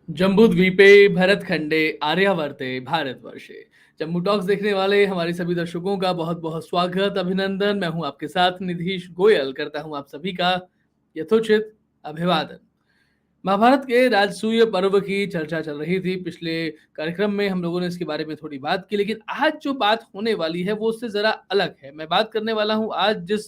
जम्बूद्वीपे भरतखंडे आर्यावर्ते भारतवर्षे। जम्बू टॉक्स देखने वाले हमारे सभी दर्शकों का बहुत बहुत स्वागत, अभिनंदन। मैं हूं आपके साथ निधीश गोयल, करता हूं आप सभी का यथोचित अभिवादन। महाभारत के राजसूय पर्व की चर्चा चल रही थी। पिछले कार्यक्रम में हम लोगों ने इसके बारे में थोड़ी बात की, लेकिन आज जो बात होने वाली है वो उससे जरा अलग है। मैं बात करने वाला हूं आज जिस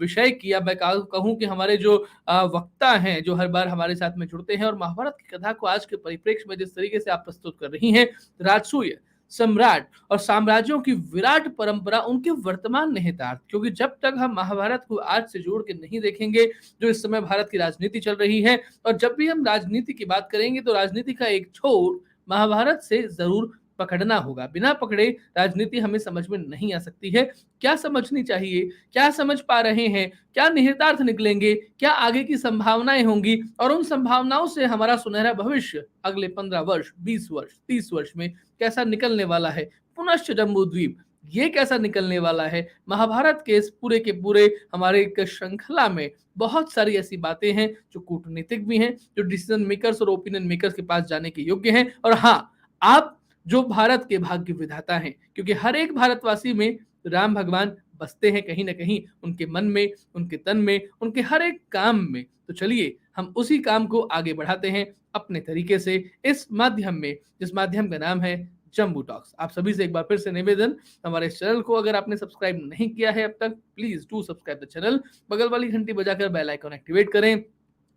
विषय की, या मैं कहूं कि हमारे जो वक्ता हैं, जो हर बार हमारे साथ में जुड़ते हैं और महाभारत की कथा को आज के परिप्रेक्ष्य में जिस तरीके से आप प्रस्तुत कर रही हैं, राजसूय सम्राट और साम्राज्यों की विराट परंपरा, उनके वर्तमान निहितार्थ। क्योंकि जब तक हम महाभारत को आज से जोड़ के नहीं देखेंगे, जो इस समय भारत की राजनीति चल रही है, और जब भी हम राजनीति की बात करेंगे तो राजनीति का एक छोर महाभारत से जरूर पकड़ना होगा। बिना पकड़े राजनीति हमें समझ में नहीं आ सकती है। क्या समझनी चाहिए, क्या समझ पा रहे हैं, क्या निहितार्थ निकलेंगे, क्या आगे की संभावनाएं होंगी, और उन संभावनाओं से हमारा सुनहरा भविष्य अगले 15 वर्ष, 20 वर्ष, 30 वर्ष में कैसा निकलने वाला है। पुनश्च जम्बू द्वीप, ये कैसा निकलने वाला है। महाभारत के इस पूरे के पूरे हमारे एक श्रृंखला में बहुत सारी ऐसी बातें हैं जो कूटनीतिक भी हैं, जो डिसीजन मेकर्स और ओपिनियन मेकर्स के पास जाने के योग्य हैं। और हाँ, आप जो भारत के भाग्य विधाता हैं, क्योंकि हर एक भारतवासी में राम भगवान बसते हैं कहीं ना कहीं, उनके मन में, उनके तन में, उनके हर एक काम में। तो चलिए हम उसी काम को आगे बढ़ाते हैं अपने तरीके से, इस माध्यम में, जिस माध्यम का नाम है जम्बू टॉक्स। आप सभी से एक बार फिर से निवेदन, हमारे इस चैनल को अगर आपने सब्सक्राइब नहीं किया है अब तक, please do subscribe the channel. बगल वाली घंटी बजाकर बेल आइकन एक्टिवेट करें,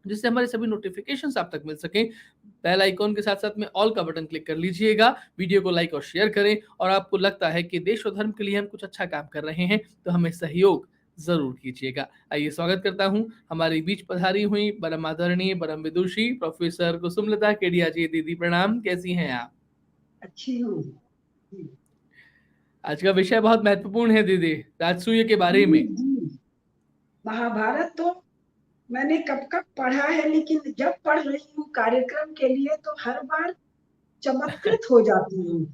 जिससे हमारे सभी नोटिफिकेशंस आप तक मिल सकें। बेल आइकॉन के साथ साथ में ऑल का बटन क्लिक कर लीजिएगा। वीडियो को लाइक और शेयर करें, और आपको लगता है कि देश और धर्म के लिए हम कुछ अच्छा काम कर रहे हैं तो हमें सहयोग जरूर कीजिएगा। आइए स्वागत करता हूं हमारे बीच पधारी हुई परम आदरणीय, परम विदुषी प्रोफेसर कुसुमलता केडिया जी। दीदी प्रणाम, कैसी हैं आप? अच्छी हूँ। आज का विषय बहुत महत्वपूर्ण है दीदी, राजसूय के बारे जी में। जी। महाभारत तो मैंने कब कब पढ़ा है, लेकिन जब पढ़ रही हूँ कार्यक्रम के लिए तो हर बार चमत्कृत हो जाती हूँ।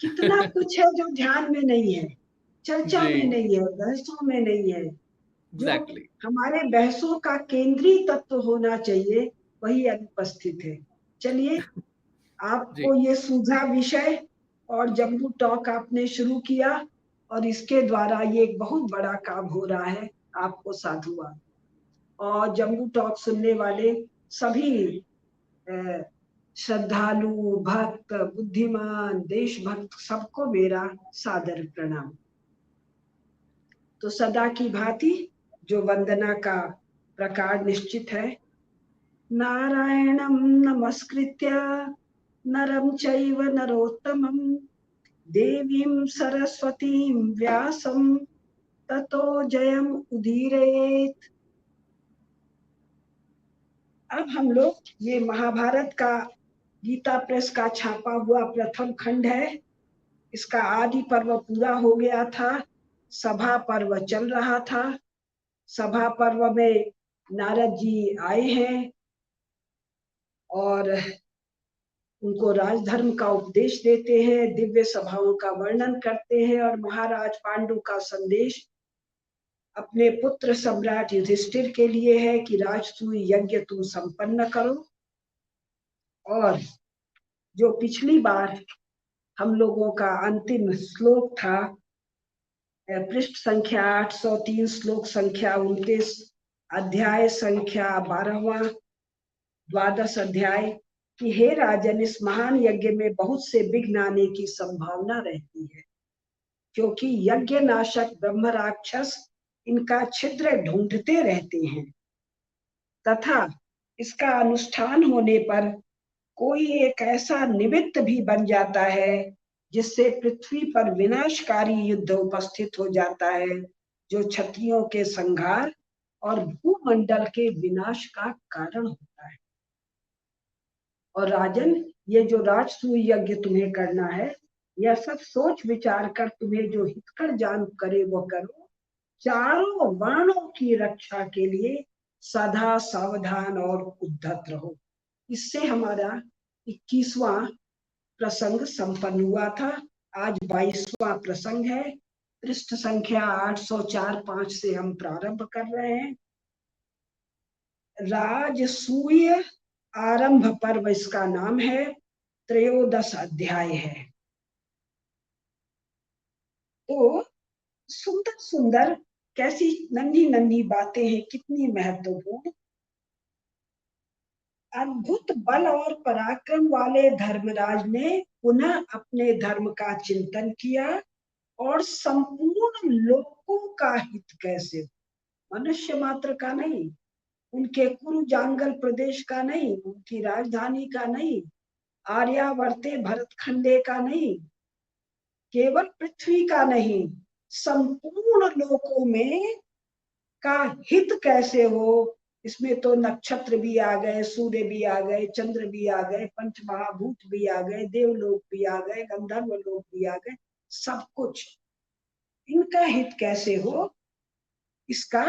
कितना कुछ है जो ध्यान में नहीं है, चर्चा जी, में नहीं है, बहसों में नहीं है। जो एग्जैक्टली। हमारे बहसों का केंद्रीय तत्व होना चाहिए वही अनुपस्थित है। चलिए, आपको जी, ये सूझा विषय और जम्बू टॉक आपने शुरू किया, और इसके द्वारा ये एक बहुत बड़ा काम हो रहा है। आपको साधुवाद। और जम्बू टॉक सुनने वाले सभी श्रद्धालु, भक्त, बुद्धिमान, देशभक्त सबको मेरा सादर प्रणाम। तो सदा की भांति जो वंदना का प्रकार निश्चित है, नारायणं नमस्कृत्य नरं चैव नरोत्तमं देवीं सरस्वतीं व्यासं ततो जयम् उदीरयेत्। अब हम लोग, ये महाभारत का गीता प्रेस का छापा हुआ प्रथम खंड है। इसका आदि पर्व पूरा हो गया था, सभा पर्व चल रहा था। सभा पर्व में नारद जी आए हैं और उनको राजधर्म का उपदेश देते हैं, दिव्य सभाओं का वर्णन करते हैं, और महाराज पांडु का संदेश अपने पुत्र सम्राट युधिष्ठिर के लिए है कि राजसूय यज्ञ तुम संपन्न करो। और जो पिछली बार हम लोगों का अंतिम श्लोक था, पृष्ठ संख्या 803, श्लोक संख्या 29, अध्याय संख्या 12वां, द्वादश अध्याय, कि हे राजन, इस महान यज्ञ में बहुत से विघ्न आने की संभावना रहती है, क्योंकि यज्ञ नाशक ब्रह्म राक्षस इनका छिद्र ढूंढते रहते हैं, तथा इसका अनुष्ठान होने पर कोई एक ऐसा निमित्त भी बन जाता है जिससे पृथ्वी पर विनाशकारी युद्ध उपस्थित हो जाता है, जो क्षत्रियों के संहार और भूमंडल के विनाश का कारण होता है। और राजन, ये जो राजसूय यज्ञ तुम्हें करना है, यह सब सोच विचार कर तुम्हें जो हितकर जान करे वो करो। चारों वर्णों की रक्षा के लिए सदा सावधान और उद्धत रहो। इससे हमारा 21वां प्रसंग संपन्न हुआ था। आज 22वां प्रसंग है। पृष्ठ संख्या 804-5 से हम प्रारंभ कर रहे हैं। राजसूय आरंभ पर्व इसका नाम है, 13 अध्याय है। तो सुंदर सुंदर कैसी नन्ही नन्ही बातें हैं, कितनी महत्वपूर्ण। अद्भुत बल और पराक्रम वाले धर्मराज ने पुनः अपने धर्म का चिंतन किया और संपूर्ण लोगों का हित कैसे, मनुष्य मात्र का नहीं, उनके कुरु जांगल प्रदेश का नहीं, उनकी राजधानी का नहीं, आर्यावर्ते भरतखंडे का नहीं, केवल पृथ्वी का नहीं, संपूर्ण लोकों में का हित कैसे हो। इसमें तो नक्षत्र भी आ गए, सूर्य भी आ गए, चंद्र भी आ गए, पंच महाभूत भी आ गए, देवलोक भी आ गए, गंधर्व लोक भी आ गए, सब कुछ इनका हित कैसे हो, इसका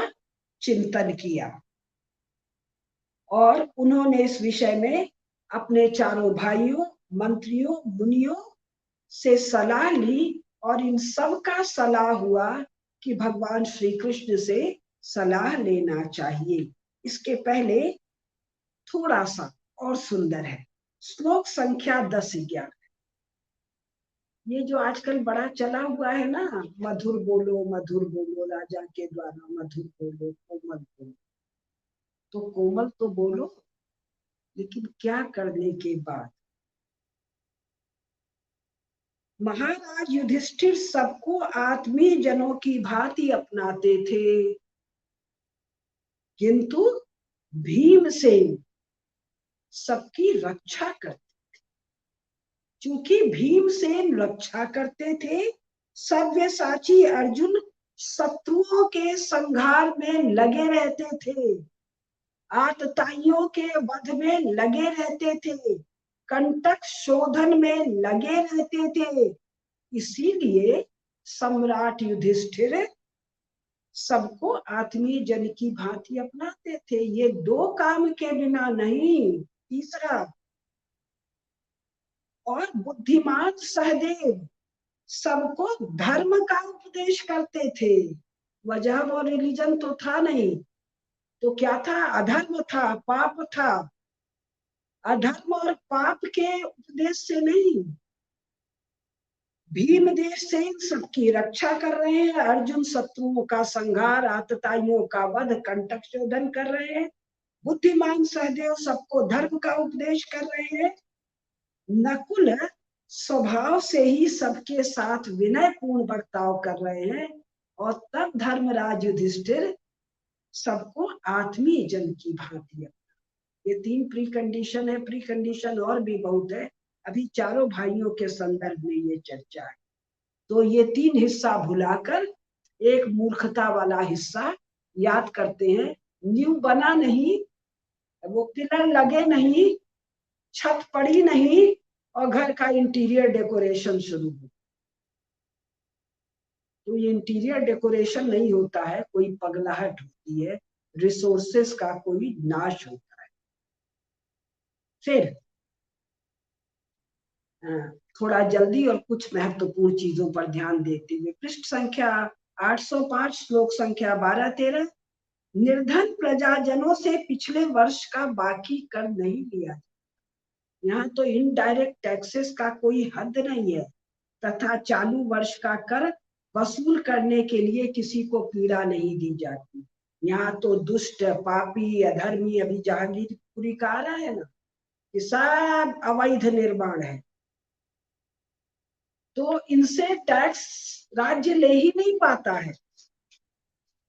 चिंतन किया। और उन्होंने इस विषय में अपने चारों भाइयों, मंत्रियों, मुनियों से सलाह ली और इन सब का सलाह हुआ कि भगवान श्री कृष्ण से सलाह लेना चाहिए। इसके पहले थोड़ा सा और सुंदर है, श्लोक संख्या 10-11। ये जो आजकल बड़ा चला हुआ है ना, मधुर बोलो राजा के द्वारा, मधुर बोलो, कोमल बोलो। तो कोमल तो बोलो, लेकिन क्या करने के बाद। महाराज युधिष्ठिर सबको आत्मीय जनों की भांति अपनाते थे, किंतु भीमसेन सबकी रक्षा करते। चूंकि भीमसेन रक्षा करते थे, सव्यसाची अर्जुन शत्रुओं के संहार में लगे रहते थे, आतताइयों के वध में लगे रहते थे, कंटक शोधन में लगे रहते थे। इसीलिए सम्राट युधिष्ठिर सबको आत्मीय जन की भांति अपनाते थे। ये दो काम के बिना नहीं। तीसरा, और बुद्धिमान सहदेव सबको धर्म का उपदेश करते थे। मजहब और रिलीजन तो था नहीं, तो क्या था, अधर्म था, पाप था। अधर्म और पाप के उपदेश से नहीं, भीमदेव से सबकी रक्षा कर रहे हैं, अर्जुन शत्रुओं का संहार, आतताइयों का वध, कंटक शोधन कर रहे हैं। बुद्धिमान सहदेव सबको धर्म का उपदेश कर रहे हैं। नकुल स्वभाव से ही सबके साथ विनय पूर्ण बर्ताव कर रहे हैं। और तब धर्मराज युधिष्ठिर सबको आत्मीय जन की भांति। ये 3 प्री कंडीशन है, प्री कंडीशन और भी बहुत है, अभी चारों भाइयों के संदर्भ में ये चर्चा है। तो ये 3 हिस्सा भुलाकर एक मूर्खता वाला हिस्सा याद करते हैं। न्यू बना नहीं, वो पिलर लगे नहीं, छत पड़ी नहीं, और घर का इंटीरियर डेकोरेशन शुरू हो। तो ये इंटीरियर डेकोरेशन नहीं होता है, कोई पगलाहट होती है, रिसोर्सेस का कोई नाश होता है। फिर थोड़ा जल्दी और कुछ महत्वपूर्ण चीजों पर ध्यान देते हुए, पृष्ठ संख्या 805, श्लोक संख्या 12-13। निर्धन प्रजाजनों से पिछले वर्ष का बाकी कर नहीं लिया। यहाँ तो इनडायरेक्ट टैक्सेस का कोई हद नहीं है, तथा चालू वर्ष का कर वसूल करने के लिए किसी को पीड़ा नहीं दी जाती। यहाँ तो दुष्ट, पापी, अधर्मी, अभी जहांगीरपुरी का आ रहा है ना, कि सब अवैध निर्माण है, तो इनसे टैक्स राज्य ले ही नहीं पाता है।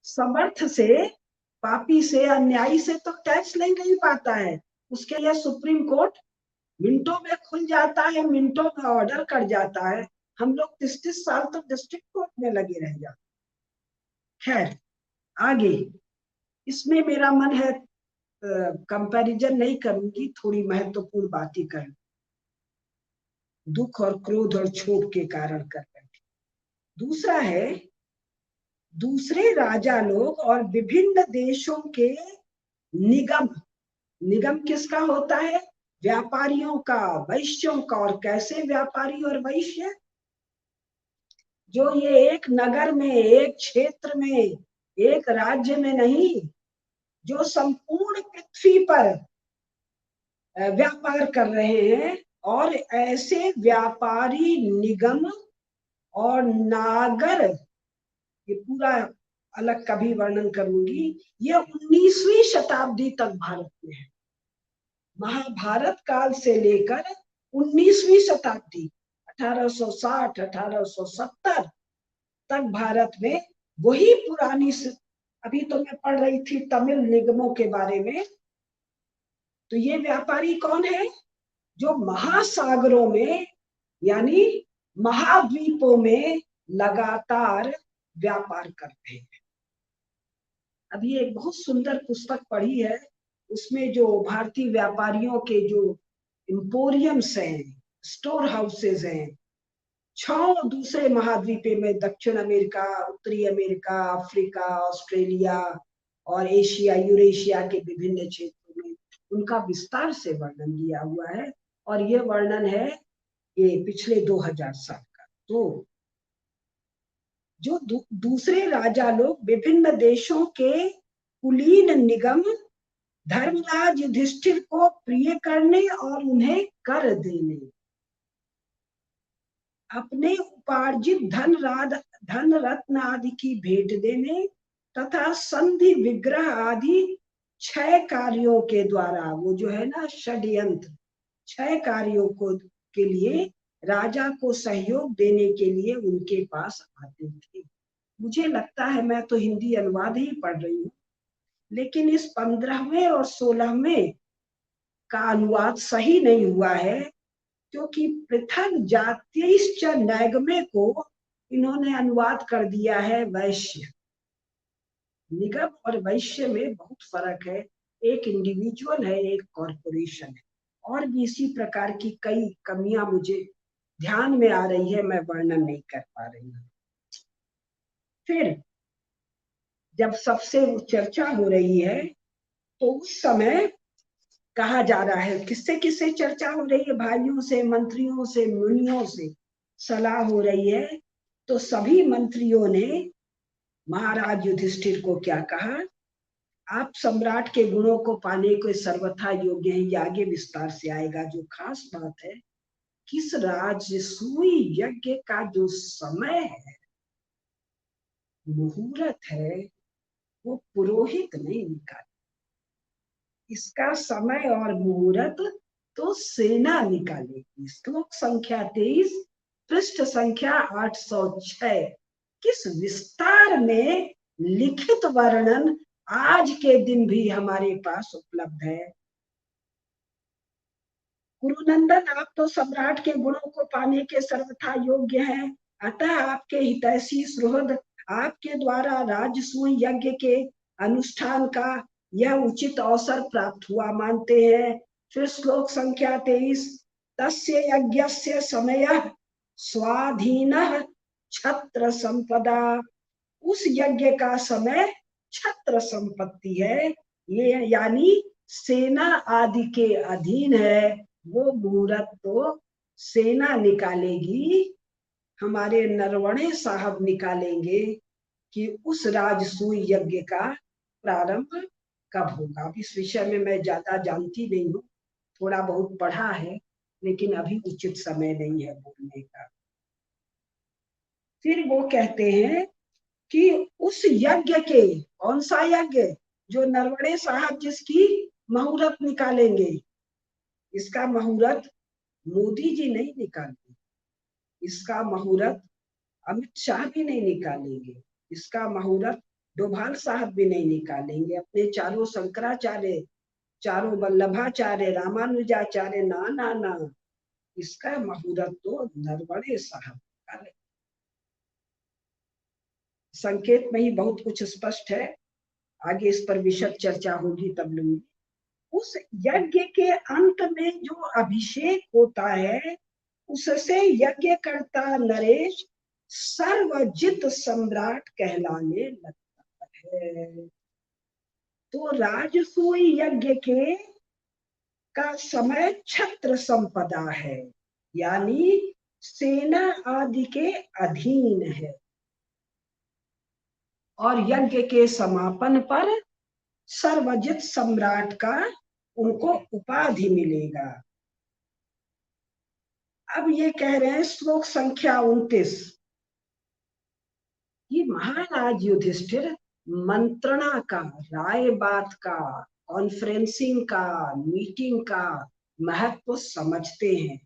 समर्थ से, पापी से, अन्यायी से तो टैक्स ले नहीं पाता है। उसके लिए सुप्रीम कोर्ट मिनटों में खुल जाता है, मिनटों में ऑर्डर कर जाता है। हम लोग 33 साल तो डिस्ट्रिक्ट कोर्ट में लगे रह जाते। खैर आगे, इसमें मेरा मन है कंपैरिजन नहीं करूंगी, थोड़ी महत्वपूर्ण बातें कर, दुख और क्रोध और क्षोभ के कारण कर बैठे। दूसरा है, दूसरे राजा लोग और विभिन्न देशों के निगम। निगम किसका होता है? व्यापारियों का, वैश्यों का। और कैसे व्यापारी और वैश्य? जो ये एक नगर में, एक क्षेत्र में, एक राज्य में नहीं, जो संपूर्ण पृथ्वी पर व्यापार कर रहे हैं, और ऐसे व्यापारी निगम और नागर, ये पूरा अलग कभी वर्णन करूंगी, ये 19वीं शताब्दी तक भारत में है। महाभारत काल से लेकर 19वीं शताब्दी 1860 1870 तक भारत में वही पुरानी अभी तो मैं पढ़ रही थी तमिल निगमों के बारे में। तो ये व्यापारी कौन है? जो महासागरों में यानी महाद्वीपों में लगातार व्यापार करते हैं। अभी एक बहुत सुंदर पुस्तक पढ़ी है, उसमें जो भारतीय व्यापारियों के जो एम्पोरियम्स हैं, स्टोर हाउसेज हैं, 6 दूसरे महाद्वीपे में, दक्षिण अमेरिका, उत्तरी अमेरिका, अफ्रीका, ऑस्ट्रेलिया और एशिया, यूरेशिया के विभिन्न क्षेत्रों में उनका विस्तार से वर्णन दिया हुआ है। और यह वर्णन है ये पिछले 2000 साल का। तो जो दूसरे राजा लोग विभिन्न देशों के कुलीन निगम धर्मराज युधिष्ठिर को प्रिय करने और उन्हें कर देने, अपने उपार्जित धन रत्न आदि की भेंट देने तथा संधि विग्रह आदि 6 कार्यों के द्वारा, वो जो है ना षड्यंत्र, 6 कार्यों को के लिए राजा को सहयोग देने के लिए उनके पास आते थे। मुझे लगता है, मैं तो हिंदी अनुवाद ही पढ़ रही हूँ, लेकिन इस 15वें और 16वें का अनुवाद सही नहीं हुआ है, क्योंकि पृथक जातिश्च नैगमे को इन्होंने अनुवाद कर दिया है वैश्य। निगम और वैश्य में बहुत फर्क है, एक इंडिविजुअल है, एक कॉरपोरेशन है। और भी इसी प्रकार की कई कमियां मुझे ध्यान में आ रही है, मैं वर्णन नहीं कर पा रही हूँ। फिर जब सबसे चर्चा हो रही है तो उस समय कहा जा रहा है, किससे किससे चर्चा हो रही है? भाइयों से, मंत्रियों से, मुनियों से सलाह हो रही है। तो सभी मंत्रियों ने महाराज युधिष्ठिर को क्या कहा? आप सम्राट के गुणों को पाने को सर्वथा योग्य हैं। ये आगे विस्तार से आएगा। जो खास बात है, किस राजसूय यज्ञ का जो समय है, मुहूर्त है, वो पुरोहित नहीं निकाले। इसका समय और मुहूर्त तो सेना निकालेगी। श्लोक संख्या 23, पृष्ठ संख्या 806। किस विस्तार में लिखित वर्णन आज के दिन भी हमारे पास उपलब्ध है। गुरुनंदन, आप तो सम्राट के गुणों को पाने के सर्वथा योग्य हैं, अतः आपके हितैषी सुहृद आपके द्वारा राजसूय यज्ञ के अनुष्ठान का यह उचित अवसर प्राप्त हुआ मानते हैं। फिर श्लोक संख्या 23, तस्य यज्ञस्य समयः स्वाधीनः छत्र संपदा। उस यज्ञ का समय छत्र संपत्ति है, ये यानी सेना आदि के अधीन है। वो मुहूर्त तो सेना निकालेगी, हमारे नरवणे साहब निकालेंगे कि उस राजसूय यज्ञ का प्रारंभ कब होगा। इस विषय में मैं ज्यादा जानती नहीं हूँ, थोड़ा बहुत पढ़ा है, लेकिन अभी उचित समय नहीं है बोलने का। फिर वो कहते हैं कि उस यज्ञ के, कौन सा यज्ञ? जो नरवणे साहब जिसकी मुहूर्त निकालेंगे, इसका मुहूर्त मोदी जी नहीं निकालेंगे, इसका मुहूर्त अमित शाह भी नहीं निकालेंगे, इसका मुहूर्त डोभाल साहब भी नहीं निकालेंगे। अपने चारों शंकराचार्य, चारों वल्लभाचार्य, रामानुजाचार्य, ना ना ना, इसका मुहूर्त तो नरवणे साहब निकालेंगे। संकेत में ही बहुत कुछ स्पष्ट है, आगे इस पर विशद चर्चा होगी तब लूंगी। उस यज्ञ के अंत में जो अभिषेक होता है, उससे यज्ञकर्ता नरेश सर्वजित सम्राट कहलाने लगता है। तो राजसूय यज्ञ के का समय छत्र संपदा है, यानी सेना आदि के अधीन है। और यज्ञ के समापन पर सर्वजित सम्राट का उनको उपाधि मिलेगा। अब ये कह रहे हैं श्लोक संख्या 29, ये महाराज युधिष्ठिर मंत्रणा का, राय बात का, कॉन्फ्रेंसिंग का, मीटिंग का महत्व समझते हैं।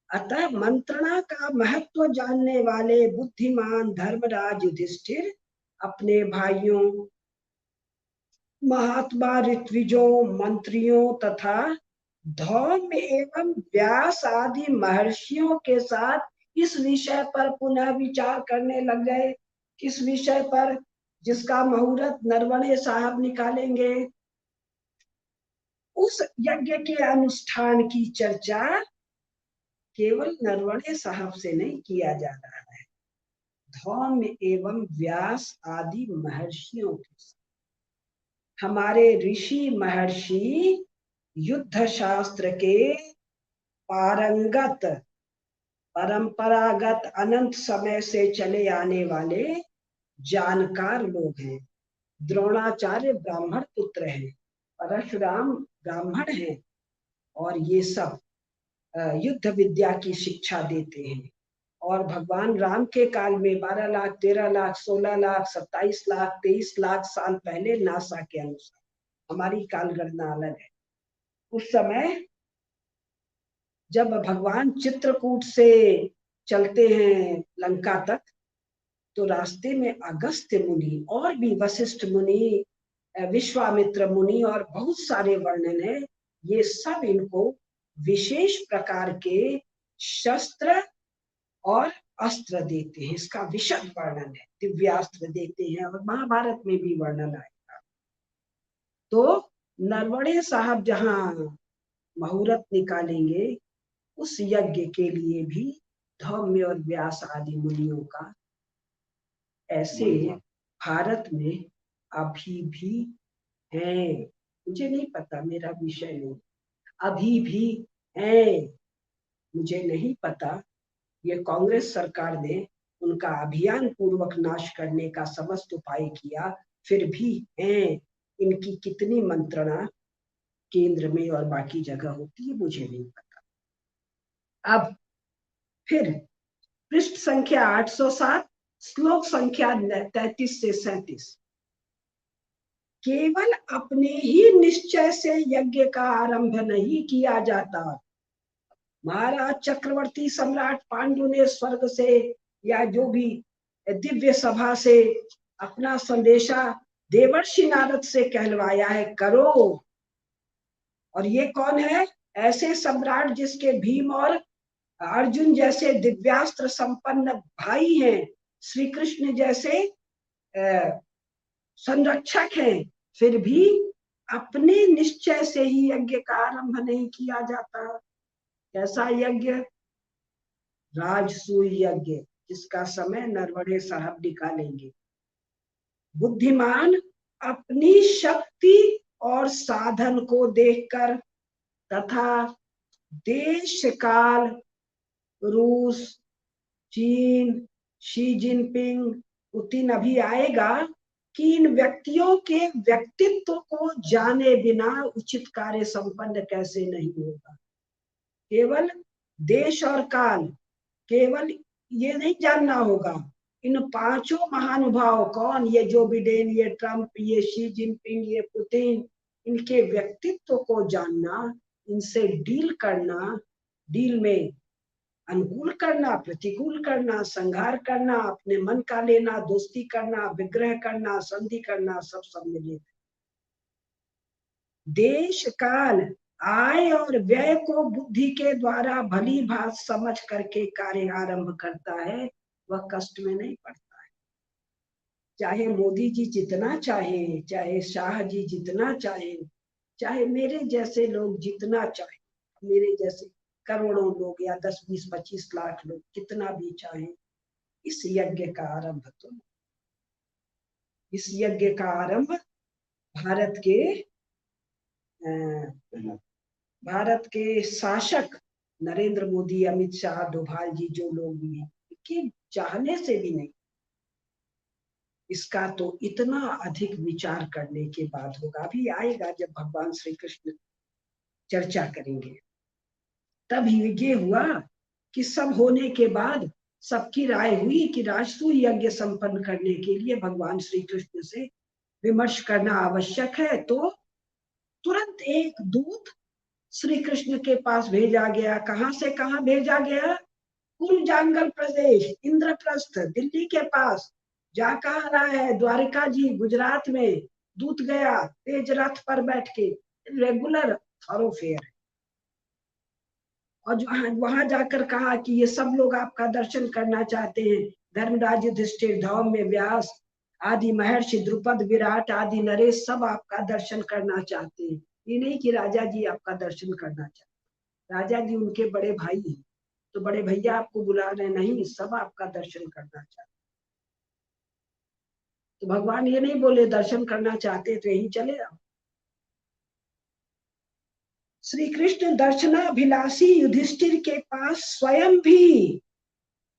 अतः मंत्रणा का महत्व जानने वाले बुद्धिमान धर्मराज युधिष्ठिर अपने भाइयों, महात्मा ऋत्विजों, मंत्रियों तथा धौम्य एवं व्यास आदि महर्षियों के साथ इस विषय पर पुनः विचार करने लग गए। किस विषय पर? जिसका मुहूर्त नरवणे साहब निकालेंगे, उस यज्ञ के अनुष्ठान की चर्चा केवल नरवणे साहब से नहीं किया जा रहा है, धौम्य एवं व्यास आदि महर्षियों के साथ। हमारे ऋषि महर्षि युद्ध शास्त्र के पारंगत, परंपरागत, अनंत समय से चले आने वाले जानकार लोग हैं। द्रोणाचार्य ब्राह्मण पुत्र हैं, परशुराम ब्राह्मण हैं, और ये सब युद्ध विद्या की शिक्षा देते हैं। और भगवान राम के काल में 12 लाख, 13 लाख, 16 लाख, 27 लाख, 23 लाख साल पहले नासा के अनुसार, हमारी काल गणना अलग है, उस समय जब भगवान चित्रकूट से चलते हैं लंका तक, तो रास्ते में अगस्त्य मुनि और भी वशिष्ठ मुनि, विश्वामित्र मुनि और बहुत सारे वर्णन है। ये सब इनको विशेष प्रकार के शस्त्र और अस्त्र देते हैं, इसका विशद वर्णन है, दिव्यास्त्र देते हैं, और महाभारत में भी वर्णन आएगा। तो नरवणे साहब जहाँ मुहूर्त निकालेंगे, उस यज्ञ के लिए भी धौम्य और व्यास आदि मुनियों का ऐसे भारत में अभी भी है। मुझे नहीं पता, मेरा विषय नहीं, अभी भी है, मुझे नहीं पता। ये कांग्रेस सरकार ने उनका अभियान पूर्वक नाश करने का समस्त उपाय किया, फिर भी है। इनकी कितनी मंत्रणा केंद्र में और बाकी जगह होती है, मुझे नहीं पता। अब फिर पृष्ठ संख्या 807, श्लोक संख्या 33 से 37, केवल अपने ही निश्चय से यज्ञ का आरंभ नहीं किया जाता। महाराज चक्रवर्ती सम्राट पांडु ने स्वर्ग से या जो भी दिव्य सभा से अपना संदेशा देवर्षि नारद से कहलवाया है, करो। और ये कौन है? ऐसे सम्राट जिसके भीम और अर्जुन जैसे दिव्यास्त्र संपन्न भाई हैं, श्री कृष्ण जैसे संरक्षक हैं, फिर भी अपने निश्चय से ही यज्ञ का आरंभ नहीं किया जाता। कैसा यज्ञ? राजसूय यज्ञ, जिसका समय नरवणे साहब निकालेंगे। बुद्धिमान अपनी शक्ति और साधन को देखकर तथा देश काल, रूस, चीन, शी जिनपिंग, पुतिन अभी आएगा, कि इन व्यक्तियों के व्यक्तित्व को जाने बिना उचित कार्य संपन्न कैसे नहीं होगा। केवल देश और काल, केवल ये नहीं जानना होगा, इन पांचों महानुभाव कौन, ये जो बिडेन, ये ट्रंप, ये शी जिनपिंग, ये पुतिन, इनके व्यक्तित्व को जानना, इनसे डील करना, डील में अनुकूल करना, प्रतिकूल करना, संहार करना, अपने मन का लेना, दोस्ती करना, विग्रह करना, संधि करना, सब सम्मिलित। देश काल, आय और व्यय को बुद्धि के द्वारा भली भांति समझ करके कार्य आरंभ करता है, वह कष्ट में नहीं पड़ता है। चाहे मोदी जी जितना चाहे, चाहे शाह जी जितना चाहे, चाहे मेरे जैसे लोग जितना चाहे, मेरे जैसे करोड़ों लोग या 10, 20, 25 लाख लोग कितना भी चाहे, इस यज्ञ का आरंभ तो, इस यज्ञ का आरंभ भारत के शासक नरेंद्र मोदी, अमित शाह, डोभाल जी, जो लोग भी हैं, के चाहने से भी नहीं, इसका तो इतना अधिक विचार करने के बाद होगा। अभी आएगा जब भगवान श्री कृष्ण चर्चा करेंगे। तब ये हुआ कि सब होने के बाद सबकी राय हुई कि राजसूय यज्ञ संपन्न करने के लिए भगवान श्री कृष्ण से विमर्श करना आवश्यक है। तो तुरंत एक दूत श्री कृष्ण के पास भेजा गया। कहां से कहां भेजा गया? कुलजांगल प्रदेश, इंद्रप्रस्थ, दिल्ली के पास। जा कहा रहा है? द्वारिका जी, गुजरात में दूत गया तेज रथ पर बैठ के, रेगुलर थॉरोफेयर। और वहां जाकर कहा कि ये सब लोग आपका दर्शन करना चाहते हैं। धर्मराज युधिष्ठिर, धौम्य, व्यास आदि, महर्षि द्रुपद, विराट आदि नरेश सब आपका दर्शन करना चाहते हैं। ये नहीं कि राजा जी आपका दर्शन करना चाहते, राजा जी उनके बड़े भाई हैं, तो बड़े भैया आपको बुला रहे नहीं, सब आपका दर्शन करना चाहते। तो भगवान ये नहीं बोले दर्शन करना चाहते तो यही चले आओ। श्री कृष्ण दर्शनाभिलाषी युधिष्ठिर के पास स्वयं भी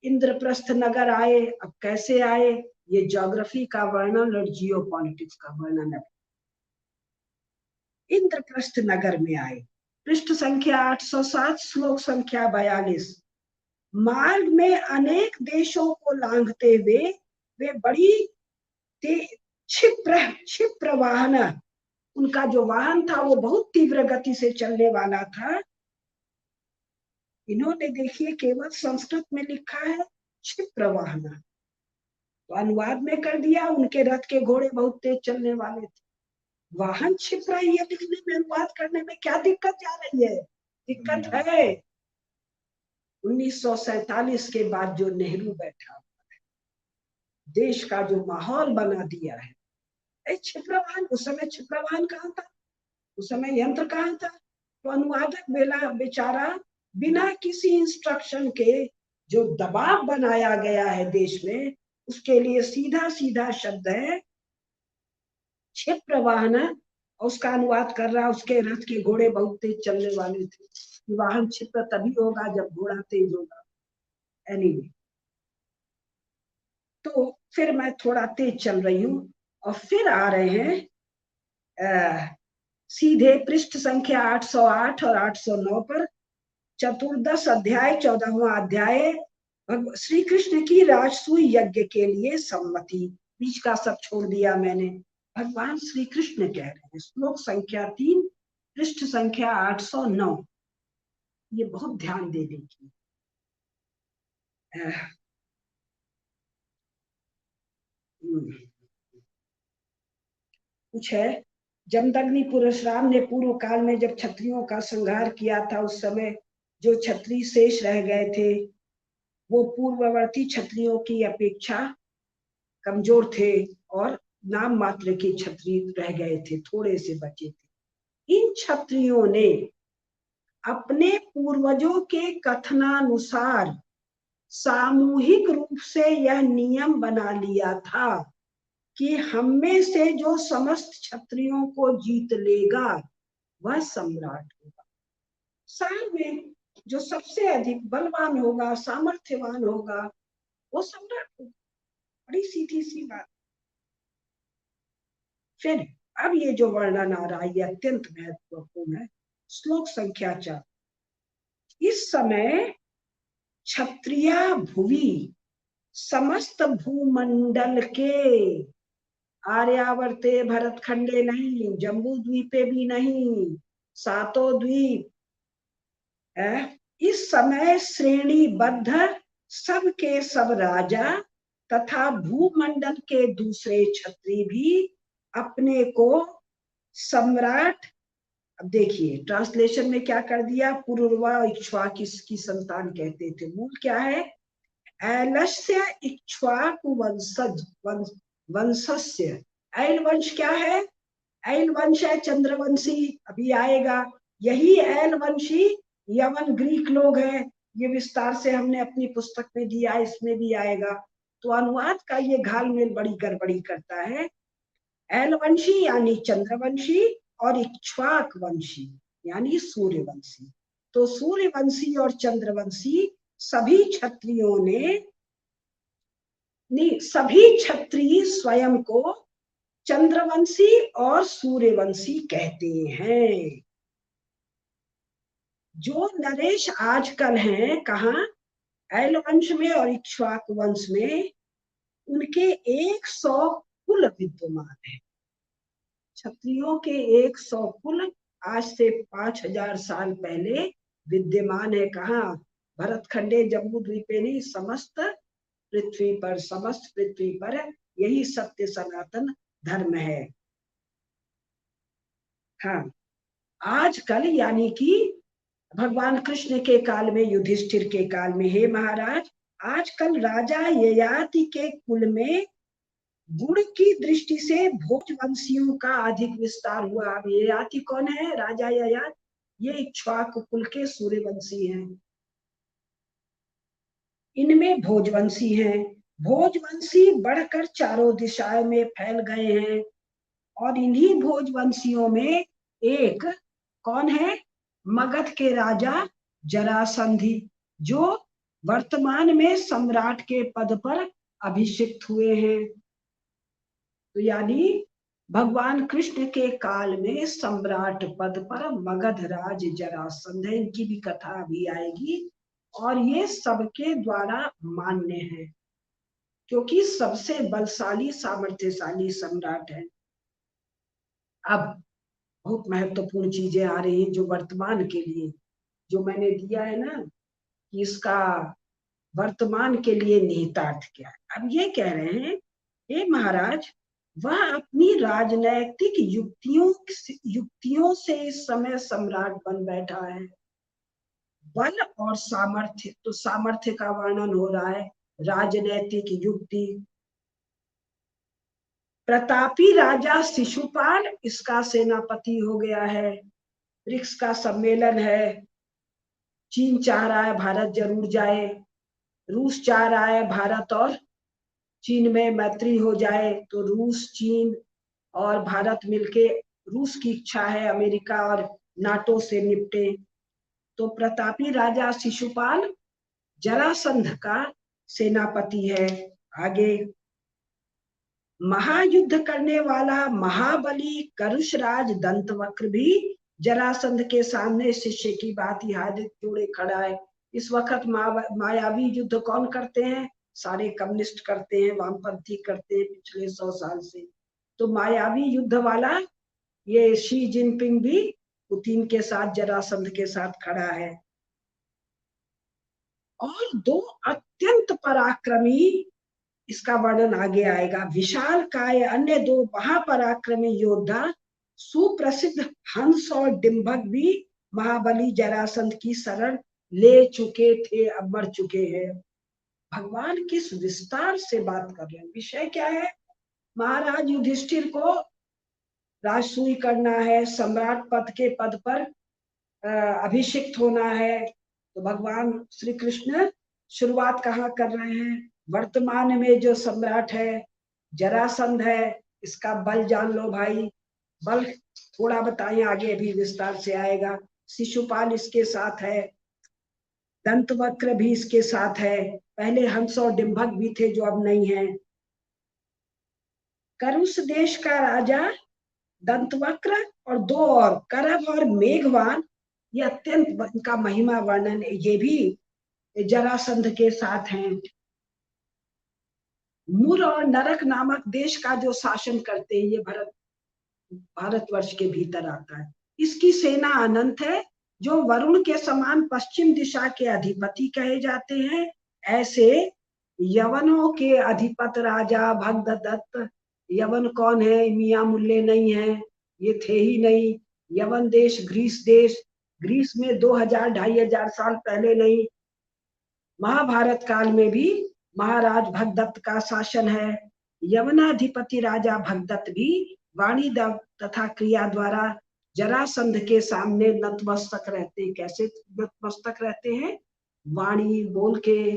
इंद्रप्रस्थ नगर आए। अब कैसे आए? ये ज्योग्राफी का वर्णन और जियो पॉलिटिक्स का वर्णन है। इंद्रप्रस्थ नगर में आए। पृष्ठ संख्या 807, श्लोक संख्या 42। मार्ग में अनेक देशों को लांघते हुए वे बड़ी क्षिप्र वाहन, उनका जो वाहन था वो बहुत तीव्र गति से चलने वाला था। इन्होंने देखिए केवल संस्कृत में लिखा है क्षिप्र वाहन, तो अनुवाद में कर दिया उनके रथ के घोड़े बहुत तेज चलने वाले थे। वाहन क्षिप्र, ये लिखने में अनुवाद करने में क्या दिक्कत जा रही है? दिक्कत है 1947 के बाद जो नेहरू बैठा, देश का जो माहौल बना दिया है। क्षिप्र वाहन, उस समय क्षिप्र वाहन कहाँ था? उस समय यंत्र कहाँ था? तो अनुवादक बेचारा बिना किसी इंस्ट्रक्शन के जो दबाव बनाया गया है देश में, उसके लिए सीधा सीधा शब्द है क्षिप्र वाहन, उसका अनुवाद कर रहा, उसके रथ के घोड़े बहुत तेज चलने वाले थे। वाहन क्षिप्र तभी होगा जब घोड़ा तेज होगा। एनीवे, तो फिर मैं थोड़ा तेज चल रही हूँ और फिर आ रहे हैं सीधे पृष्ठ संख्या 808 और 809 पर। चतुर्दश अध्याय, 14वां अध्याय, श्री कृष्ण की राजसूय यज्ञ के लिए सम्मति। बीच का सब छोड़ दिया मैंने। भगवान श्री कृष्ण कह रहे हैं, श्लोक संख्या 3, पृष्ठ संख्या 809। ये बहुत ध्यान देने की कुछ है। जमदग्नि परशुराम ने पूर्व काल में जब क्षत्रियों का संहार किया था, उस समय जो क्षत्रिय शेष रह गए थे वो पूर्ववर्ती क्षत्रियों की अपेक्षा कमजोर थे और नाम मात्र के क्षत्रिय रह गए थे, थोड़े से बचे थे। इन क्षत्रियों ने अपने पूर्वजों के कथनानुसार सामूहिक रूप से यह नियम बना लिया था कि हम में से जो समस्त क्षत्रियों को जीत लेगा वह सम्राट होगा। साल में जो सबसे अधिक बलवान होगा, सामर्थ्यवान होगा, वो सम्राट होगा। बड़ी सीधी सी बात। फिर अब ये जो वर्णन आ रहा है ये अत्यंत महत्वपूर्ण है। श्लोक संख्या 4। इस समय क्षत्रिया भुवि समस्त भूमंडल के, आर्यावर्ते भरतखंडे नहीं, जम्बू द्वीपे भी नहीं, सातों द्वीप, इस समय श्रेणीबद्ध सब के सब राजा तथा भूमंडल के दूसरे क्षत्रिय भी अपने को सम्राट, अब देखिए ट्रांसलेशन में क्या कर दिया, पुरुरवा इक्ष्वाकु की संतान कहते थे। मूल क्या है? ऐलस्य इक्ष्वाकु वंशस्य। ऐल वंश क्या है? ऐल वंश है चंद्रवंशी, अभी आएगा। यही ऐल वंशी यवन ग्रीक लोग हैं, ये विस्तार से हमने अपनी पुस्तक में दिया, इसमें भी आएगा। तो अनुवाद का ये घालमेल बड़ी गड़बड़ी करता है। ऐल वंशी यानी चंद्रवंशी और इक्ष्वाक वंशी यानी सूर्यवंशी। तो सूर्यवंशी और चंद्रवंशी सभी क्षत्रियों ने, सभी क्षत्रिय स्वयं को चंद्रवंशी और सूर्यवंशी कहते हैं। जो नरेश आजकल हैं कहाँ, ऐल वंश में और इक्ष्वाकु वंश में, उनके 100 कुल विद्यमान है। क्षत्रियों के 100 कुल आज से 5000 साल पहले विद्यमान है। कहाँ, भरतखंडे जम्बू द्वीपेनी समस्त पृथ्वी पर, समस्त पृथ्वी पर यही सत्य सनातन धर्म है। हाँ, आजकल यानी कि भगवान कृष्ण के काल में, युधिष्ठिर के काल में, हे महाराज, आजकल राजा ययाति के कुल में गुण की दृष्टि से भोजवंशियों का अधिक विस्तार हुआ। अब ययाति कौन है? राजा ययाति, ये इक्ष्वाकु कुल के सूर्यवंशी हैं। इनमें भोजवंशी हैं। भोजवंशी बढ़कर चारों दिशाओं में फैल गए हैं। और इन्हीं भोजवंशियों में एक कौन है? मगध के राजा जरासंधि, जो वर्तमान में सम्राट के पद पर अभिषिक्त हुए हैं। तो यानी भगवान कृष्ण के काल में सम्राट पद पर मगध राज जरासंध, इनकी भी कथा अभी आएगी। और ये सबके द्वारा मान्य है, क्योंकि सबसे बलशाली सामर्थ्यशाली सम्राट है। अब बहुत महत्वपूर्ण चीजें आ रही हैं जो वर्तमान के लिए, जो मैंने दिया है ना कि इसका वर्तमान के लिए निहितार्थ क्या है। अब ये कह रहे हैं, हे महाराज, वह अपनी राजनैतिक युक्तियों से इस समय सम्राट बन बैठा है। बल और सामर्थ्य, तो सामर्थ्य का वर्णन हो रहा है, राजनैतिक युक्ति। प्रतापी राजा शिशुपाल इसका सेनापति हो गया है। ब्रिक्स का सम्मेलन है, चीन चाह रहा है भारत जरूर जाए, रूस चाह रहा है भारत और चीन में मैत्री हो जाए, तो रूस, चीन और भारत मिलके, रूस की इच्छा है अमेरिका और नाटो से निपटे। तो प्रतापी राजा शिशुपाल जरासंध का सेनापति है। आगे, महायुद्ध करने वाला महाबली करुषराज दंतवक्र भी जरासंध के सामने शिष्य की बात ही हाथ जोड़े खड़ा है। इस वक्त मायावी युद्ध कौन करते हैं? सारे कम्युनिस्ट करते हैं, वामपंथी करते हैं पिछले 100 साल से। तो मायावी युद्ध वाला ये शी जिनपिंग भी पुतिन के साथ, जरासंध के साथ खड़ा है। और दो अत्यंत पराक्रमी, इसका वर्णन आगे आएगा, विशाल काय अन्य दो महापराक्रमी योद्धा, सुप्रसिद्ध हंस और डिंभक भी महाबली जरासंध की शरण ले चुके थे, अब मर चुके हैं। भगवान किस विस्तार से बात कर रहे हैं। विषय क्या है? महाराज युधिष्ठिर को राजसूय करना है, सम्राट पद के पद पर अभिषिक्त होना है। तो भगवान श्री कृष्ण शुरुआत कहाँ कर रहे हैं? वर्तमान में जो सम्राट है जरासंध है, इसका बल जान लो भाई। बल थोड़ा बताएं, आगे अभी विस्तार से आएगा। शिशुपाल इसके साथ है, दंतवक्र भी इसके साथ है, पहले हंस और डिंभक भी थे जो अब नहीं है। करुष देश का राजा दंतवक्र और दो और, करभ और मेघवान, ये अत्यंत इनका महिमा वर्णन, ये भी जरासंध के साथ हैं। मुर और नरक नामक देश का जो शासन करते हैं, ये भारतवर्ष के भीतर आता है। इसकी सेना अनंत है, जो वरुण के समान पश्चिम दिशा के अधिपति कहे जाते हैं। ऐसे यवनों के अधिपत राजा भगदत्त, यवन कौन है? मियां मुल्ले नहीं है, ये थे ही नहीं। यवन देश ग्रीस देश, ग्रीस में 2000-2500 साल पहले नहीं, महाभारत काल में भी महाराज भगदत्त का शासन है। यवनाधिपति राजा भगदत्त भी वाणी तथा क्रिया द्वारा जरासंध के सामने नतमस्तक रहते। कैसे नतमस्तक रहते हैं? वाणी बोल के,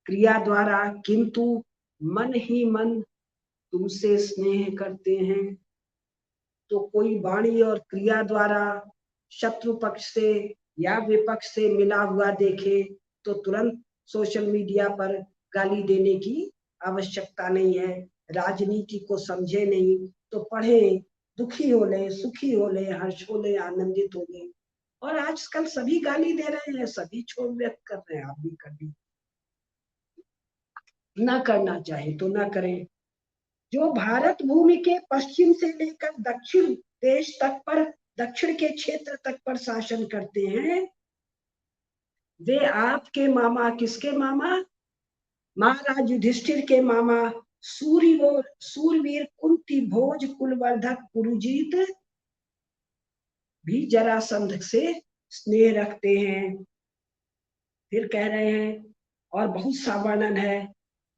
क्रिया द्वारा, किंतु मन ही मन तुमसे स्नेह करते हैं। तो कोई वाणी और क्रिया द्वारा शत्रु पक्ष से या विपक्ष से मिला हुआ देखे तो तुरंत सोशल मीडिया पर गाली देने की आवश्यकता नहीं है। राजनीति को समझे नहीं तो पढ़े, दुखी हो ले, सुखी हो ले, हर्ष हो ले, आनंदित हो ले। और आजकल सभी गाली दे रहे हैं, सभी क्षोभ व्यक्त कर रहे हैं, आप भी कर दी। ना करना चाहे तो ना करें। जो भारत भूमि के पश्चिम से लेकर दक्षिण देश तक पर, दक्षिण के क्षेत्र तक पर शासन करते हैं, वे आपके मामा, किसके मामा? महाराज युधिष्ठिर के मामा, सूरवीर कुंती भोज कुलवर्धक पुरुजीत भी जरासंध से स्नेह रखते हैं। फिर कह रहे हैं, और बहुत सा वर्णन है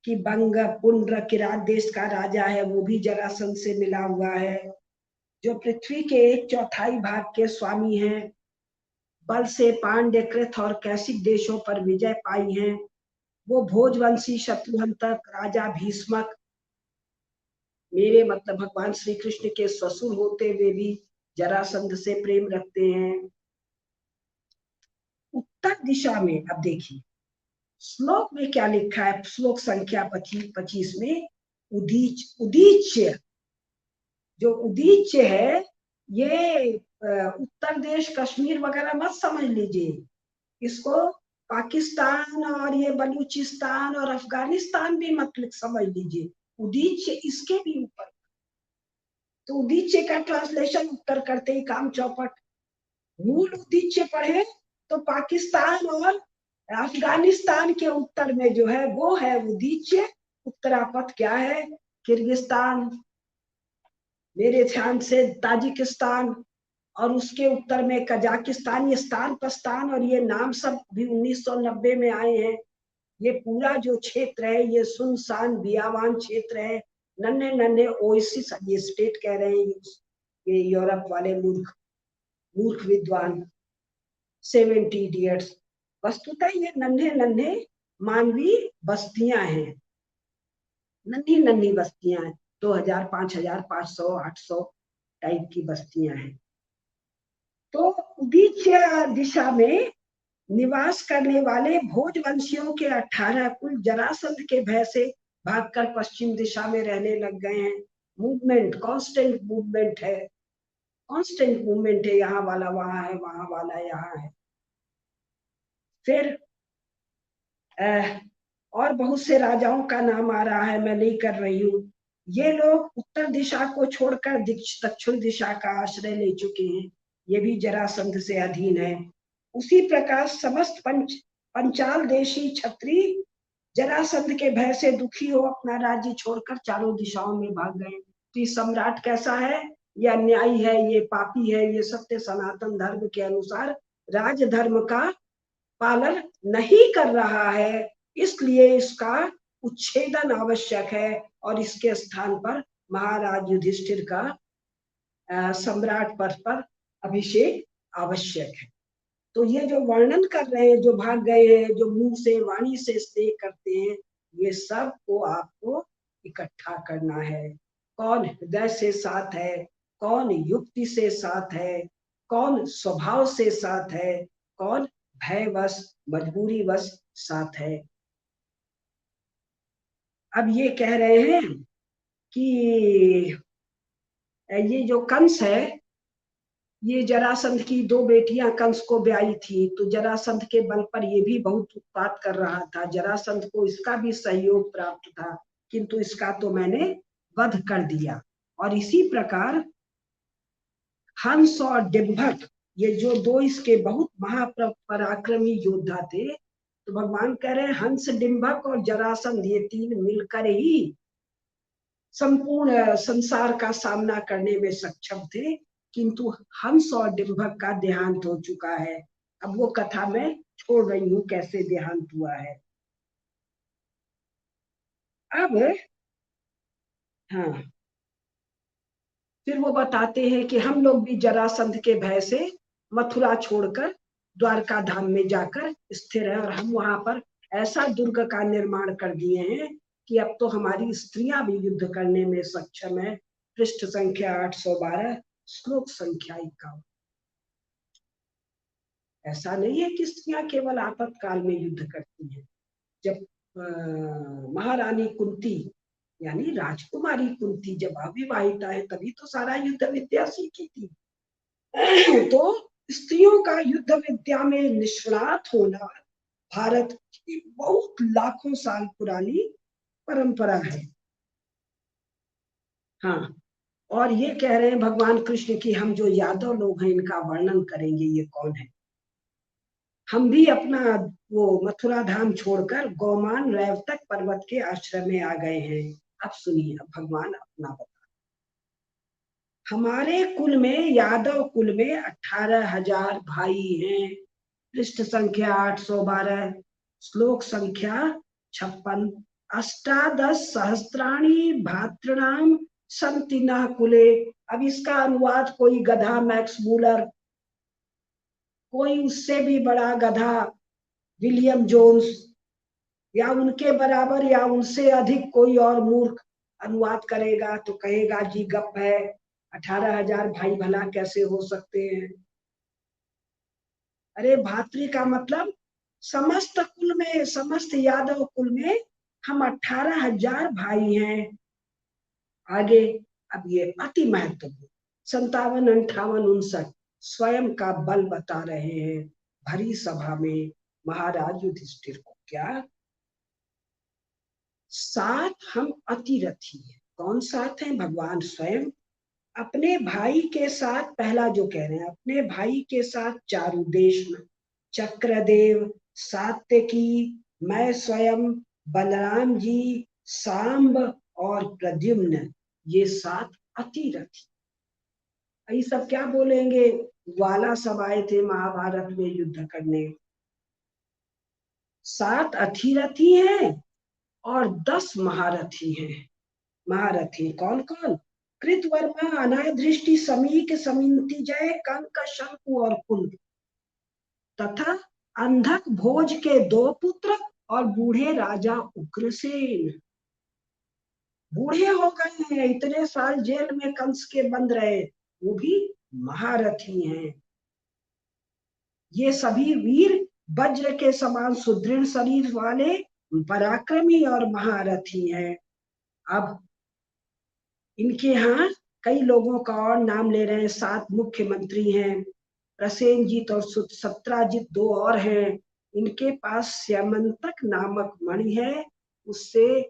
कि बंग पुंड्र किरात देश का राजा है, वो भी जरासंध से मिला हुआ है। जो पृथ्वी के 1/4 भाग के स्वामी हैं, बल से पांड्य, कृत और कैसिक देशों पर विजय पाई हैं, वो भोजवंशी शत्रुघ्नतक राजा भीष्मक, मेरे मतलब भगवान श्री कृष्ण के ससुर होते हुए भी जरासंध से प्रेम रखते हैं। उत्तर दिशा में अब देखिए श्लोक में क्या लिखा है, श्लोक संख्या 25 में, उदीच्य, जो उदीच्य है ये उत्तर देश कश्मीर वगैरह मत समझ लीजिए, इसको पाकिस्तान और ये बलूचिस्तान और अफगानिस्तान भी मत समझ लीजिए, उदीच्य इसके भी ऊपर। तो उदीच्य का ट्रांसलेशन उत्तर करते ही काम चौपट। मूल उदीच्य पढ़े तो पाकिस्तान और अफगानिस्तान के उत्तर में जो है वो है उदीच्य। उत्तरापथ क्या है? किर्गिस्तान, मेरे ध्यान से ताजिकिस्तान, और उसके उत्तर में कजाकिस्तान। ये स्थान प्रस्थान और ये नाम सब भी 1990 में आए हैं। ये पूरा जो क्षेत्र है ये सुनसान बियावान क्षेत्र है, नन्हे नन्हे ओएसिस, ये स्टेट कह रहे हैं ये यूरोप वाले मूर्ख मूर्ख विद्वान 70 इडियट्स। वस्तुतः ये नन्हे नन्हे मानवीय बस्तियां हैं, नन्ही नन्ही बस्तियां हैं, 2000, 5000, 500, 800 टाइप की बस्तियां हैं। तो उदीच्य दिशा में निवास करने वाले भोजवंशियों के 18 कुल जरासंध के भय से भागकर पश्चिम दिशा में रहने लग गए हैं। मूवमेंट, कांस्टेंट मूवमेंट है, कांस्टेंट मूवमेंट है, यहाँ वाला वहां है, वहां वाला यहाँ है। फिर और बहुत से राजाओं का नाम आ रहा है, मैं नहीं कर रही हूँ। ये लोग उत्तर दिशा को छोड़कर दक्षिण दिशा का आश्रय ले चुके हैं, ये भी जरासंध से अधीन है। उसी प्रकार समस्त पंचाल देशी क्षत्रिय जरासंध के भय से दुखी हो अपना राज्य छोड़कर चारों दिशाओं में भाग गए। तो ये सम्राट कैसा है? ये अन्यायी है, ये पापी है, ये सत्य सनातन धर्म के अनुसार राजधर्म का पालन नहीं कर रहा है, इसलिए इसका उच्छेदन आवश्यक है और इसके स्थान पर महाराज युधिष्ठिर का सम्राट पद पर अभिषेक आवश्यक है। तो ये जो वर्णन कर रहे हैं, जो भाग गए हैं, जो मुंह से वाणी से स्नेह करते हैं, ये सब को आपको इकट्ठा करना है। कौन हृदय से साथ है, कौन युक्ति से साथ है, कौन स्वभाव से साथ है, कौन भयवश मजबूरीवश साथ है। अब ये कह रहे हैं कि ये जो कंस है, ये जरासंध की 2 बेटियां कंस को ब्याई थी, तो जरासंध के बल पर ये भी बहुत उत्पात कर रहा था। जरासंध को इसका भी सहयोग प्राप्त था, किंतु इसका तो मैंने वध कर दिया। और इसी प्रकार हंस और डिंभक, ये जो 2 इसके बहुत महापराक्रमी योद्धा थे, तो भगवान कह रहे हैं हंस, डिंभक और जरासंध ये 3 मिलकर ही संपूर्ण संसार का सामना करने में सक्षम थे, किंतु हंस और डिंभक का देहांत हो चुका है। अब वो कथा मैं छोड़ रही हूँ कैसे देहांत हुआ है। अब हाँ, फिर वो बताते हैं कि हम लोग भी जरासंध के भय से मथुरा छोड़कर द्वारका धाम में जाकर स्थिर है, और हम वहां पर ऐसा दुर्ग का निर्माण कर दिए हैं कि अब तो हमारी स्त्रियां भी युद्ध करने में सक्षम है। पृष्ठ संख्या 812, श्लोक संख्या 51। ऐसा नहीं है कि स्त्रियां केवल आपातकाल में युद्ध करती हैं। जब महारानी कुंती यानी राजकुमारी कुंती जब अविवाहिता है, तभी तो सारा युद्ध विद्या सीखी थी। तो स्त्रियों का युद्ध विद्या में निष्णात होना भारत की बहुत लाखों साल पुरानी परंपरा है। हाँ, और ये कह रहे हैं भगवान कृष्ण की हम जो यादव लोग हैं इनका वर्णन करेंगे, ये कौन है। हम भी अपना वो मथुरा धाम छोड़कर गौमान रैवतक पर्वत के आश्रम में आ गए हैं। अब सुनिए, अब भगवान अपना बता। हमारे कुल में, यादव कुल में 18,000 भाई हैं। पृष्ठ संख्या 812, श्लोक संख्या 56। अष्टादश सहस्त्राणी भातृणाम संति न कुले। अब इसका अनुवाद कोई गधा मैक्स मूलर, कोई उससे भी बड़ा गधा विलियम जोन्स, या उनके बराबर या उनसे अधिक कोई और मूर्ख अनुवाद करेगा तो कहेगा जी गप है, 18,000 भाई भला कैसे हो सकते हैं। अरे भातृ का मतलब समस्त कुल में, समस्त यादव कुल में हम 18,000 भाई हैं। आगे अब ये अति महत्वपूर्ण 57, 58, 59 स्वयं का बल बता रहे हैं भरी सभा में महाराज युधिष्ठिर को। क्या? साथ हम अतिरथी हैं। कौन साथ हैं? भगवान स्वयं अपने भाई के साथ। पहला जो कह रहे हैं, अपने भाई के साथ चारुदेश, चक्रदेव, सात्यकी, मैं स्वयं, बलराम जी, सांब और प्रद्युम्न, ये 7 अतिरथी। ये सब क्या बोलेंगे? ग्वाला सब आए थे महाभारत में युद्ध करने। 7 अतिरथी हैं और 10 महारथी हैं। महारथी कौन कौन? कृतवर्मा, अनादृष्टि, समीक, समिति जय, कंक, शंकु और कुंद, तथा अंधक भोज के 2 पुत्र और बूढ़े राजा उग्रसेन। बूढ़े हो गए हैं, इतने साल जेल में कंस के बंद रहे, वो भी महारथी हैं। ये सभी वीर वज्र के समान सुदृढ़ शरीर वाले पराक्रमी और महारथी हैं। अब इनके यहाँ कई लोगों का और नाम ले रहे हैं। 7 मुख्यमंत्री हैं, प्रसेनजीत और सत्राजित 2 और हैं। इनके पास स्यमंतक नामक मणि है, उससे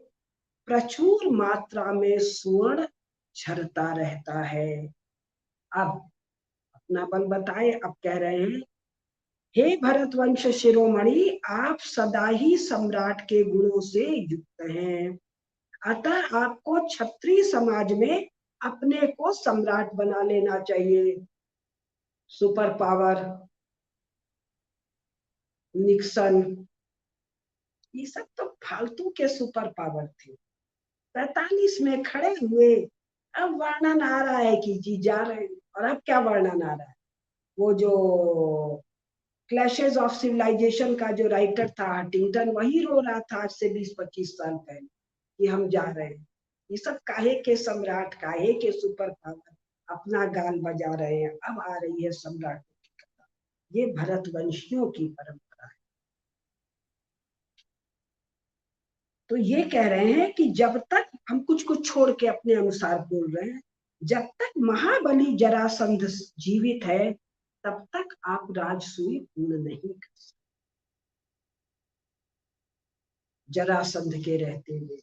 प्रचुर मात्रा में स्वर्ण झरता रहता है। अब अपना बल बताए। अब कह रहे हैं, हे भरतवंश शिरोमणि, आप सदा ही सम्राट के गुणों से युक्त हैं, अतः आपको क्षत्रिय समाज में अपने को सम्राट बना लेना चाहिए। सुपर पावर, निक्सन, ये सब तो फालतू के सुपर पावर थे। 45 में खड़े हुए, अब वर्णन आ रहा है कि जी जा रहे हैं। और अब क्या वर्णन आ रहा है? वो जो क्लैशेस ऑफ सिविलाइजेशन का जो राइटर था हंटिंगटन, वही रो रहा था आज से 20-25 साल पहले कि हम जा रहे हैं। ये सब काहे के सम्राट, काहे के सुपर पावर, अपना गाल बजा रहे हैं। अब आ रही है सम्राट की कथा। ये भरतवंशियों की परंपरा है। तो ये कह रहे हैं कि जब तक हम कुछ कुछ छोड़ के अपने अनुसार बोल रहे हैं, जब तक महाबली जरासंध जीवित है तब तक आप राजसूय पूर्ण नहीं कर सकते। जरासंध के रहते हुए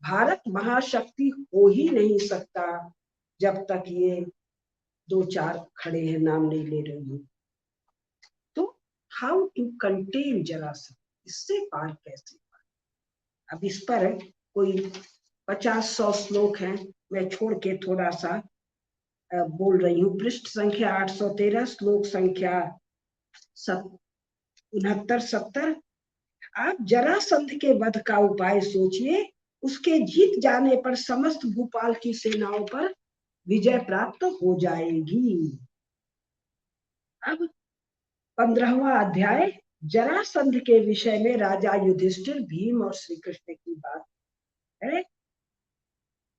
भारत महाशक्ति हो ही नहीं सकता जब तक ये 2-4 खड़े हैं, नाम नहीं ले रही हूं। तो हाउ टू कंटेन जरासंध, इससे पार कैसे? अब इस पर कोई 50-100 श्लोक हैं, मैं छोड़ के थोड़ा सा बोल रही हूँ। पृष्ठ संख्या 813, श्लोक संख्या 69-70। आप जरासंध के वध का उपाय सोचिए। उसके जीत जाने पर समस्त भूपाल की सेनाओं पर विजय प्राप्त हो जाएगी। अब 15वां अध्याय जरासंध के विषय में राजा युधिष्ठिर, भीम और श्री कृष्ण की बात है।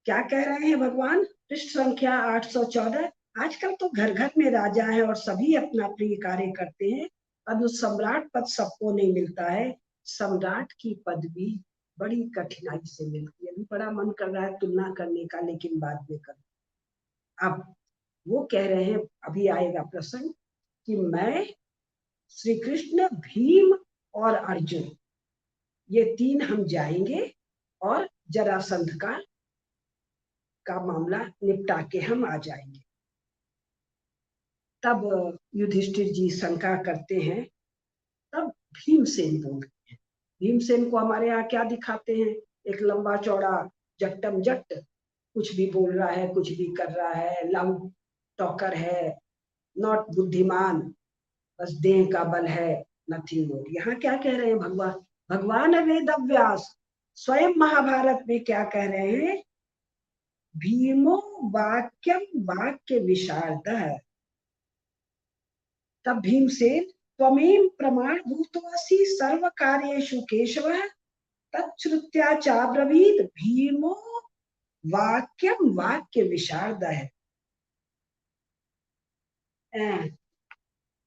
क्या कह रहे हैं भगवान? पृष्ठ संख्या 814। आजकल तो घर घर में राजा है और सभी अपना प्रिय कार्य करते हैं, अब सम्राट पद सबको नहीं मिलता है। सम्राट की पदवी बड़ी कठिनाई से मिलती है। अभी बड़ा मन कर रहा है तुलना करने का, लेकिन बाद में कर। अब वो कह रहे हैं, अभी आएगा प्रसंग, कि मैं, श्री कृष्ण, भीम और अर्जुन, ये तीन हम जाएंगे और जरासंध का मामला निपटा के हम आ जाएंगे। तब युधिष्ठिर जी शंका करते हैं। तब भीमसेन बोलते हैं। भीमसेन को हमारे यहाँ क्या दिखाते हैं? एक लंबा चौड़ा जट्टम जट्ट, कुछ भी बोल रहा है, कुछ भी कर रहा है, लाउड टॉकर है, नॉट बुद्धिमान, बस देह का बल है, नथिंग मोर। यहाँ क्या कह रहे हैं भगवान? भगवान वेद व्यास स्वयं महाभारत में क्या कह रहे हैं? भीमो वाक्यम वाक्य विशारद। तब भीमसेन, त्वमेव प्रमाण भूतोऽसि सर्व कार्येषु केशव, तच्छ्रुत्या चाब्रवीत भीमो वाक्यम वाक्य विशारद।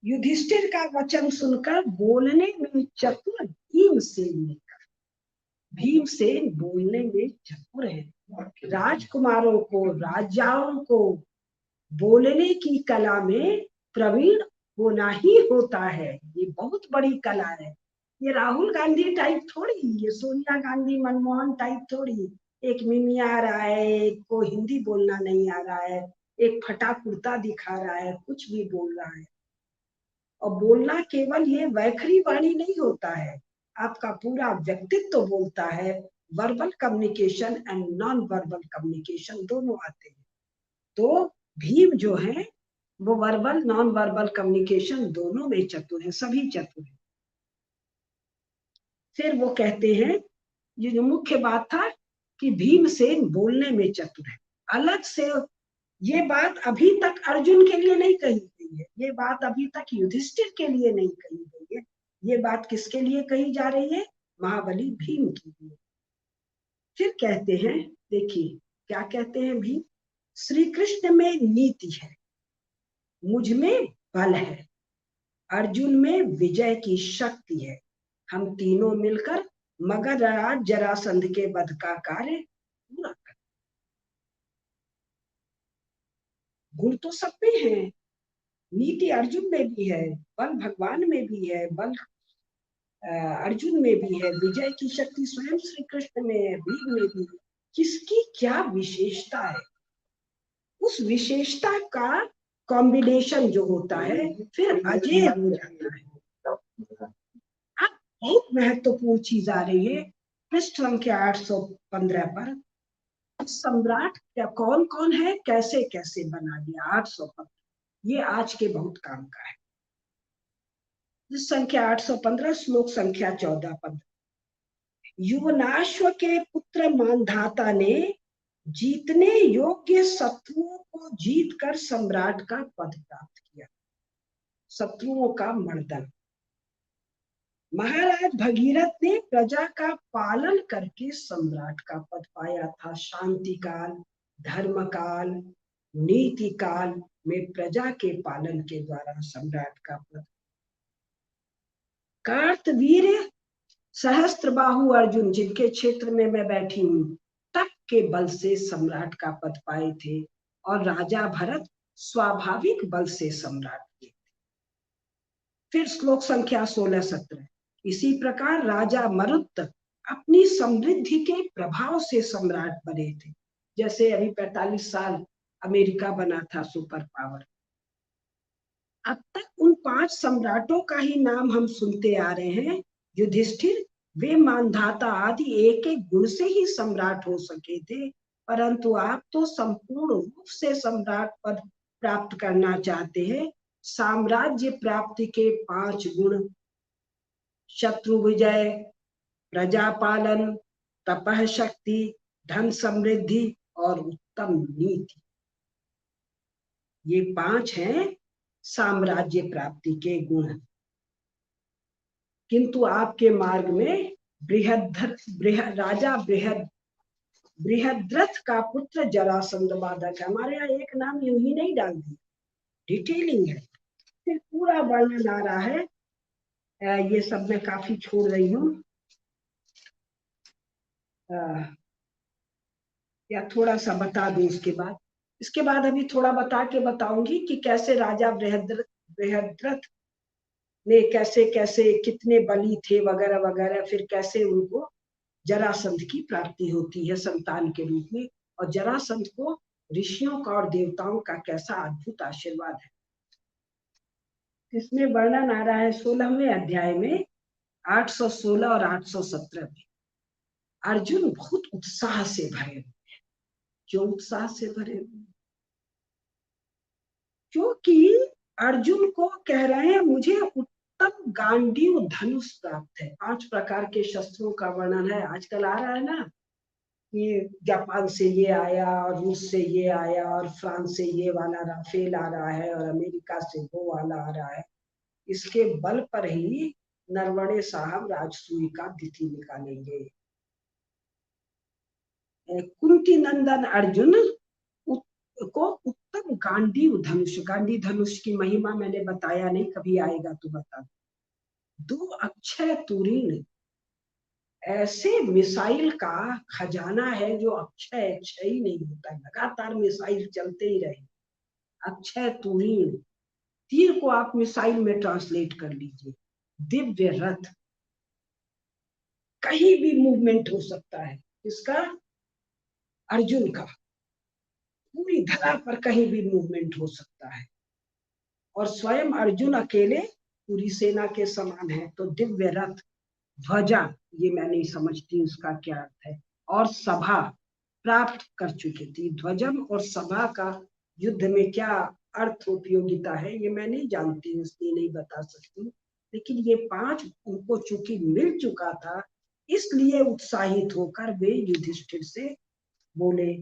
युधिष्ठिर का वचन सुनकर बोलने में चतुर भीमसेन ने कहा। भीमसेन बोलने में चतुर है। राजकुमारों को, राजाओं को बोलने की कला में प्रवीण होना ही होता है। ये बहुत बड़ी कला है। ये राहुल गांधी टाइप थोड़ी, ये सोनिया गांधी, मनमोहन टाइप थोड़ी। एक मिमिया आ रहा है, एक को हिंदी बोलना नहीं आ रहा है, एक फटा कुर्ता दिखा रहा है, कुछ भी बोल रहा है। और बोलना केवल ये वैखरी वाणी नहीं होता है, आपका पूरा व्यक्तित्व तो बोलता है। Verbal communication and non verbal communication दोनों आते हैं। तो भीम जो है वो वर्बल नॉन वर्बल कम्युनिकेशन दोनों में चतुर है, सभी चतुर है। फिर वो कहते हैं, ये जो मुख्य बात था कि भीमसेन बोलने में चतुर है। अलग से ये बात अभी तक अर्जुन के लिए नहीं कही गई है, ये बात अभी तक युधिष्ठिर के लिए नहीं कही गई है। ये बात किसके लिए कही जा रही है? महाबली भीम के लिए। फिर कहते हैं, देखिए क्या कहते हैं भीम, श्री कृष्ण में नीति है, मुझ में बल है, अर्जुन में विजय की शक्ति है, हम तीनों मिलकर मगध राज जरासंध के वध का कार्य पूरा कर। गुण तो सब में है, नीति अर्जुन में भी है, बल भगवान में भी है, बल अर्जुन में भी है, विजय की शक्ति स्वयं श्री कृष्ण में है, भीम में भी है। किसकी क्या विशेषता है, उस विशेषता का कॉम्बिनेशन जो होता है फिर अजय हो जाता है। अब बहुत महत्वपूर्ण चीज आ रही है पृष्ठ संख्या 815 पर। सम्राट क्या कौन कौन है, कैसे कैसे बना दिया। 815 ये आज के बहुत काम का है। संख्या 815 श्लोक संख्या 14-15। युवनाश्व के पुत्र मानधाता ने जीतने योग्य शत्रुओं को जीतकर सम्राट का पद प्राप्त किया। शत्रुओं का मर्दन। महाराज भगीरथ ने प्रजा का पालन करके सम्राट का पद पाया था। शांति काल, धर्म काल, नीति काल में प्रजा के पालन के द्वारा सम्राट का पद। कार्तवीर सहस्त्रबाहु अर्जुन, जिनके क्षेत्र में मैं बैठी हूं, तप के बल से सम्राट का पद पाए थे, और राजा भरत स्वाभाविक बल से सम्राट थे। फिर श्लोक संख्या 16-17। इसी प्रकार राजा मरुत अपनी समृद्धि के प्रभाव से सम्राट बने थे। जैसे अभी 45 साल अमेरिका बना था सुपर पावर। अब तक उन 5 सम्राटों का ही नाम हम सुनते आ रहे हैं। युधिष्ठिर, वे मानधाता आदि एक एक गुण से ही सम्राट हो सके थे, परंतु आप तो संपूर्ण रूप से सम्राट पद प्राप्त करना चाहते हैं। साम्राज्य प्राप्ति के 5 गुण, शत्रु विजय, प्रजा पालन, तपः शक्ति, धन समृद्धि और उत्तम नीति, ये 5 हैं साम्राज्य प्राप्ति के गुण। किंतु आपके मार्ग में राजा बृहद्रथ का पुत्र जरासंध बाधक है। हमारे यहाँ एक नाम यूं ही नहीं डाल दिया, डिटेलिंग है, फिर पूरा वर्णन आ रहा है। ये सब मैं काफी छोड़ रही हूँ, या थोड़ा सा बता दूं इसके बाद। इसके बाद अभी थोड़ा बता के बताऊंगी कि कैसे राजा बृहद्रथ ने कैसे कैसे कितने बलि थे वगैरह वगैरह, फिर कैसे उनको जरासंध की प्राप्ति होती है संतान के रूप में, और जरासंध को ऋषियों का और देवताओं का कैसा अद्भुत आशीर्वाद है। इसमें वर्णन आ रहा है 16वें अध्याय में 816 और 817 में। अर्जुन बहुत उत्साह से भरे हुए हैं। क्यों उत्साह से भरे हुए? क्योंकि अर्जुन को कह रहे हैं मुझे उत्तम गांडीव धनुष प्राप्त है। 5 प्रकार के शस्त्रों का वर्णन है। आजकल आ रहा है ना, ये जापान से ये आया और रूस से ये आया और फ्रांस से ये वाला राफेल आ रहा है और अमेरिका से वो वाला आ रहा है। इसके बल पर ही नरवणे साहब राजसूय का तिथि निकालेंगे। कुंती नंदन अर्जुन को उत्तम गांडीव धनुष, गांडी धनुष की महिमा मैंने बताया नहीं, कभी आएगा तो बता। 2 अक्षय तुरीन, ऐसे मिसाइल का खजाना है जो अक्षय क्षय नहीं होता, लगातार मिसाइल चलते ही रहे। अक्षय तुरीन, तीर को आप मिसाइल में ट्रांसलेट कर लीजिए। दिव्य रथ, कहीं भी मूवमेंट हो सकता है इसका, अर्जुन का पूरी धरा पर कहीं भी मूवमेंट हो सकता है। और स्वयं अर्जुन अकेले पूरी सेना के समान है। तो दिव्य रथ, ध्वजा, ये मैं नहीं समझती उसका क्या अर्थ है, और सभा प्राप्त कर चुके थी। ध्वजम और सभा का युद्ध में क्या अर्थ उपयोगिता है ये मैं नहीं जानती, इसलिए नहीं बता सकती। लेकिन ये 5 उनको चूंकि मिल चुका था, इसलिए उत्साहित होकर वे युधिष्ठिर से बोले।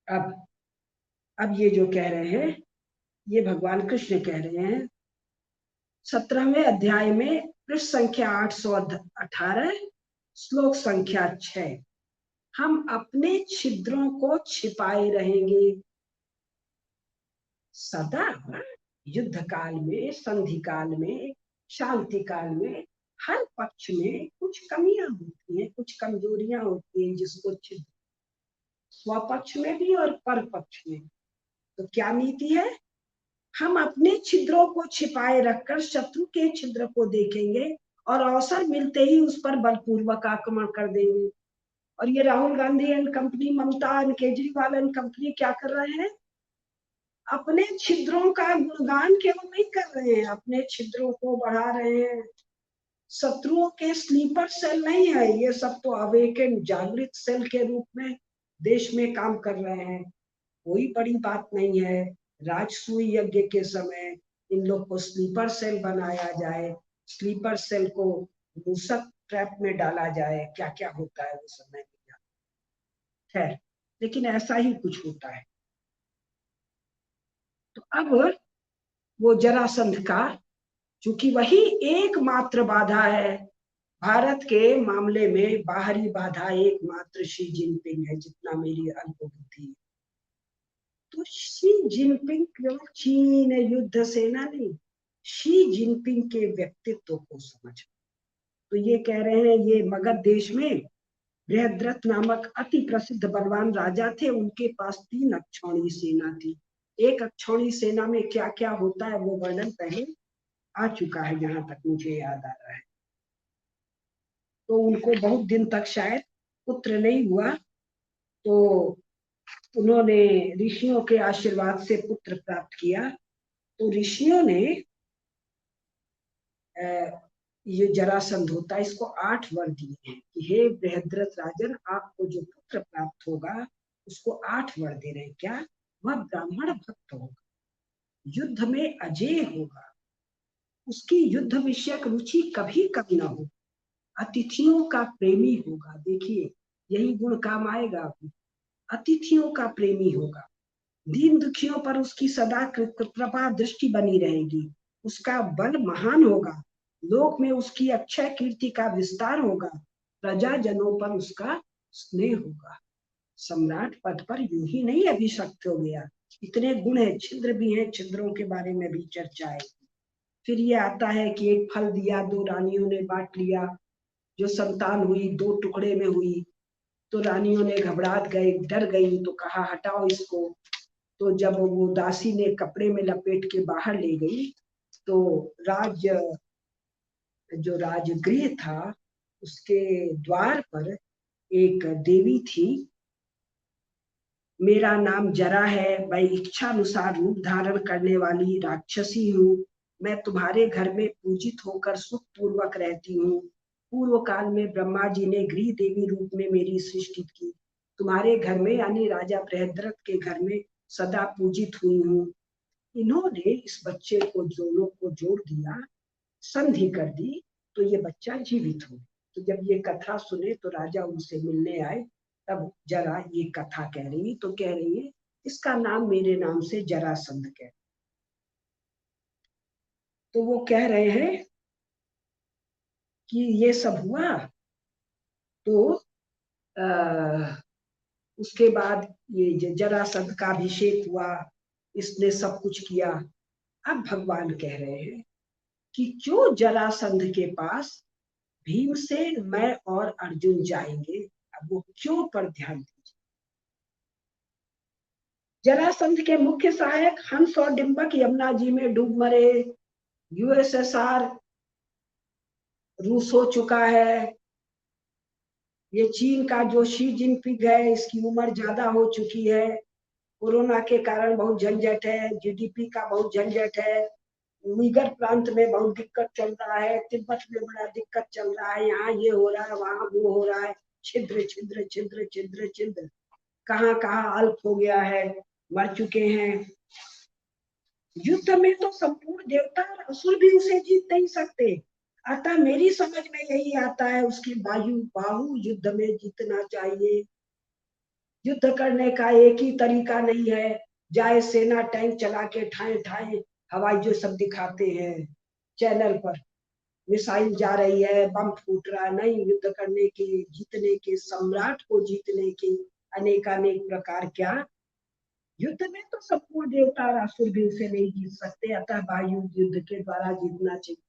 अब ये जो कह रहे हैं ये भगवान कृष्ण कह रहे हैं 17वें अध्याय में, पृष्ठ संख्या 818, श्लोक संख्या 6। हम अपने छिद्रों को छिपाए रहेंगे सदा। युद्ध काल में, संधि काल में, शांति काल में, हर पक्ष में कुछ कमियां होती हैं, कुछ कमजोरियां होती हैं जिसको छिद्र, स्वपक्ष में भी और पर पक्ष में। तो क्या नीति है? हम अपने छिद्रों को छिपाए रखकर शत्रु के छिद्र को देखेंगे और अवसर मिलते ही उस पर बलपूर्वक आक्रमण कर देंगे। और ये Rahul Gandhi and company, Mamata and Kejriwal and company क्या कर रहे हैं? अपने छिद्रों का गुणगान केवल नहीं कर रहे हैं, अपने छिद्रों को बढ़ा रहे हैं। शत्रुओं के स्लीपर सेल नहीं है ये सब, तो अवेकन जागृत सेल के रूप में देश में काम कर रहे हैं। कोई बड़ी बात नहीं है। राजसूय यज्ञ के समय इन लोग को स्लीपर सेल बनाया जाए, स्लीपर सेल को मूसक ट्रैप में डाला जाए, क्या क्या होता है वो समय में, खैर, लेकिन ऐसा ही कुछ होता है। तो अब वो जरासंध का, चूंकि वही एकमात्र बाधा है भारत के मामले में, बाहरी बाधा एकमात्र शी जिनपिंग है, जितना मेरी अल्पबुद्धि है। तो शी जिनपिंग केवल चीन युद्ध सेना नहीं, शी जिनपिंग के व्यक्तित्व को समझ। तो ये कह रहे हैं ये मगध देश में बृहद्रथ नामक अति प्रसिद्ध बलवान राजा थे, उनके पास 3 अक्षौणी सेना थी। एक अक्षौणी सेना में क्या क्या होता है वो वर्णन पहले आ चुका है, जहां तक मुझे याद आ रहा है। तो उनको बहुत दिन तक शायद पुत्र नहीं हुआ, तो उन्होंने ऋषियों के आशीर्वाद से पुत्र प्राप्त किया। तो ऋषियों ने ये जरासंध होता है, इसको 8 वर दिए हैं कि हे बृहद्रथ राजन, आपको जो पुत्र प्राप्त होगा उसको 8 वर दे रहे हैं। क्या? वह ब्राह्मण भक्त होगा, युद्ध में अजेय होगा, उसकी युद्ध विषयक रुचि कभी कभी ना हो, अतिथियों का प्रेमी होगा। देखिए यही गुण काम आएगा, अतिथियों का प्रेमी होगा, दीन दुखियों पर उसकी सदा कृपा दृष्टि बनी रहेगी, उसका बल महान होगा, लोक में उसकी अक्षय कीर्ति का विस्तार होगा, प्रजाजनों पर उसका स्नेह होगा। सम्राट पद पर यूं ही नहीं अभिषिक्त हो गया, इतने गुण है। छिद्र भी है, छिद्रों के बारे में भी चर्चा है। फिर ये आता है कि एक फल दिया, 2 रानियों ने बांट लिया, जो संतान हुई 2 टुकड़े में हुई, तो रानियों ने घबरा गई, डर गई, तो कहा हटाओ इसको। तो जब वो दासी ने कपड़े में लपेट के बाहर ले गई तो जो राजगृह था उसके द्वार पर एक देवी थी। मेरा नाम जरा है, मैं इच्छानुसार रूप धारण करने वाली राक्षसी हूँ। मैं तुम्हारे घर में पूजित होकर सुख पूर्वक रहती हूँ। पूर्व काल में ब्रह्मा जी ने गृह देवी रूप में मेरी सृष्टि की। तुम्हारे घर में यानी राजा बृहद्रथ के घर में सदा पूजित हुई हूँ। इन्होंने इस बच्चे को दोनों को जोड़ दिया, संधि कर दी, तो ये बच्चा जीवित हो। तो जब ये कथा सुने तो राजा उनसे मिलने आए। तब जरा ये कथा कह रही, तो कह रही है इसका नाम मेरे नाम से जरासंध कह। तो वो कह रहे हैं कि ये सब हुआ। तो उसके बाद ये जरासंध का अभिषेक हुआ, इसने सब कुछ किया। अब भगवान कह रहे हैं कि जो जरासंध के पास भीमसेन, मैं और अर्जुन जाएंगे, अब वो क्यों पर ध्यान दीजिए। जरासंध के मुख्य सहायक हंस और डिंबक यमुना जी में डूब मरे। यूएसएसआर रूस हो चुका है। ये चीन का जो शी जिनपिंग है, इसकी उम्र ज्यादा हो चुकी है। कोरोना के कारण बहुत झंझट है, जीडीपी का बहुत झंझट है। उइगर प्रांत में बहुत दिक्कत चल रहा है, तिब्बत में बड़ा दिक्कत चल रहा है, यहाँ ये हो रहा है, वहां वो हो रहा है। छिद्र छिद्र छिद्र छिद्र छिद्र, कहाँ कहाँ अल्प हो गया है, मर चुके हैं। युद्ध में तो संपूर्ण देवता और असुर भी उसे जीत नहीं सकते। अतः मेरी समझ में यही आता है, उसके बाहु युद्ध में जीतना चाहिए। युद्ध करने का एक ही तरीका नहीं है, जाए सेना टैंक चला के ठाए ठाए हवाई जो सब दिखाते हैं चैनल पर, मिसाइल जा रही है, बम फूट रहा है। नहीं, युद्ध करने के, जीतने के, सम्राट को जीतने के अनेकानेक प्रकार। क्या युद्ध में तो संपूर्ण देवता और असुर भी उसे नहीं जीत सकते, अतः वायु युद्ध के द्वारा जीतना चाहिए।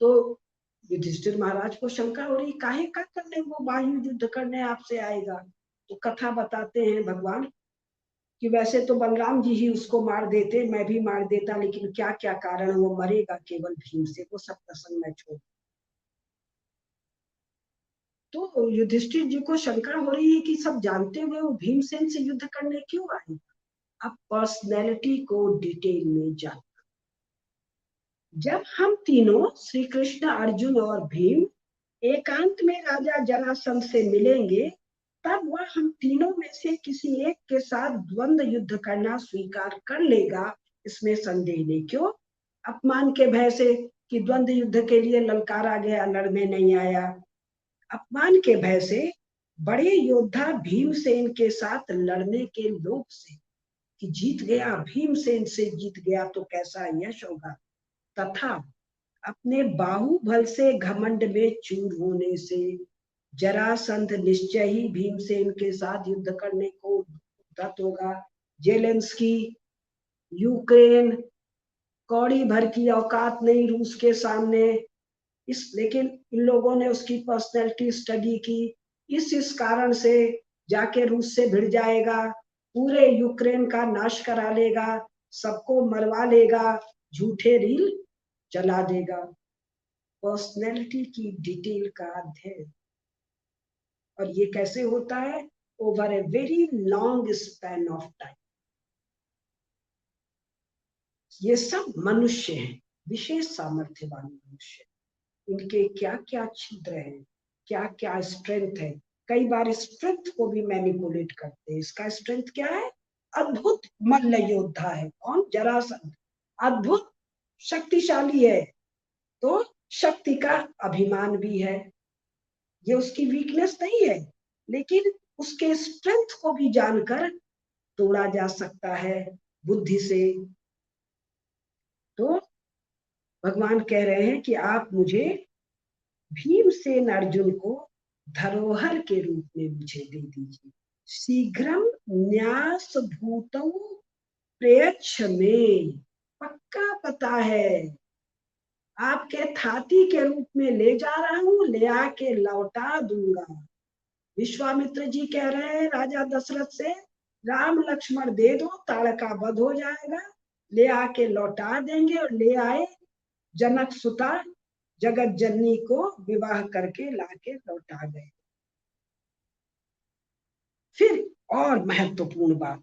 तो युधिष्ठिर महाराज को शंका हो रही, काहे का करने वो वायु युद्ध करने आपसे आएगा। तो कथा बताते हैं भगवान कि वैसे तो बलराम जी ही उसको मार देते, मैं भी मार देता, लेकिन क्या क्या कारण वो मरेगा केवल भीम से, वो सब प्रसंग मैं छोड़। तो युधिष्ठिर जी को शंका हो रही है कि सब जानते हुए वो भीमसेन से युद्ध करने क्यों आए। अब पर्सनैलिटी को डिटेल में जान। जब हम तीनों श्री कृष्ण, अर्जुन और भीम एकांत में राजा जरासंध से मिलेंगे, तब वह हम तीनों में से किसी एक के साथ द्वंद्व युद्ध करना स्वीकार कर लेगा, इसमें संदेह नहीं। क्यों? अपमान के भय से कि द्वंद्व युद्ध के लिए ललकारा गया, लड़ने नहीं आया। अपमान के भय से, बड़े योद्धा भीमसेन के साथ लड़ने के लोभ से कि जीत गया, भीमसेन से जीत गया तो कैसा यश होगा, तथा अपने बाहुबल से घमंड में चूर होने से जरासंध निश्चय ही भीमसेन के साथ युद्ध करने को उद्धत होगा। जेलेंस्की, यूक्रेन, कौड़ी भर की औकात नहीं रूस के सामने। लेकिन इन लोगों ने उसकी पर्सनैलिटी स्टडी की, इस कारण से जाके रूस से भिड़ जाएगा, पूरे यूक्रेन का नाश करा लेगा, सबको मरवा लेगा, झूठे रील चला देगा। पर्सनैलिटी की डिटेल का अध्ययन, और ये कैसे होता है? Over a very long span of time. ये सब मनुष्य हैं, विशेष सामर्थ्य वाले मनुष्य। इनके क्या क्या छिद्र हैं, क्या क्या स्ट्रेंथ है। कई बार स्ट्रेंथ को भी मैनिपुलेट करते हैं। इसका स्ट्रेंथ क्या है? अद्भुत मल्ल योद्धा है। कौन? जरासंध। अद्भुत शक्तिशाली है, तो शक्ति का अभिमान भी है। ये उसकी वीकनेस नहीं है, लेकिन उसके स्ट्रेंथ को भी जानकर तोड़ा जा सकता है बुद्धि से। तो भगवान कह रहे हैं कि आप मुझे भीमसेन अर्जुन को धरोहर के रूप में मुझे दे दीजिए। शीघ्रम न्यास भूतौ प्रयच्छ में, पक्का पता है, आपके थाती के रूप में ले जा रहा हूं, ले आके लौटा दूंगा। विश्वामित्र जी कह रहे हैं राजा दशरथ से, राम लक्ष्मण दे दो, ताड़का वध हो जाएगा, ले आके लौटा देंगे। और ले आए, जनक सुता जगत जननी को विवाह करके लाके लौटा गए। फिर और महत्वपूर्ण बात,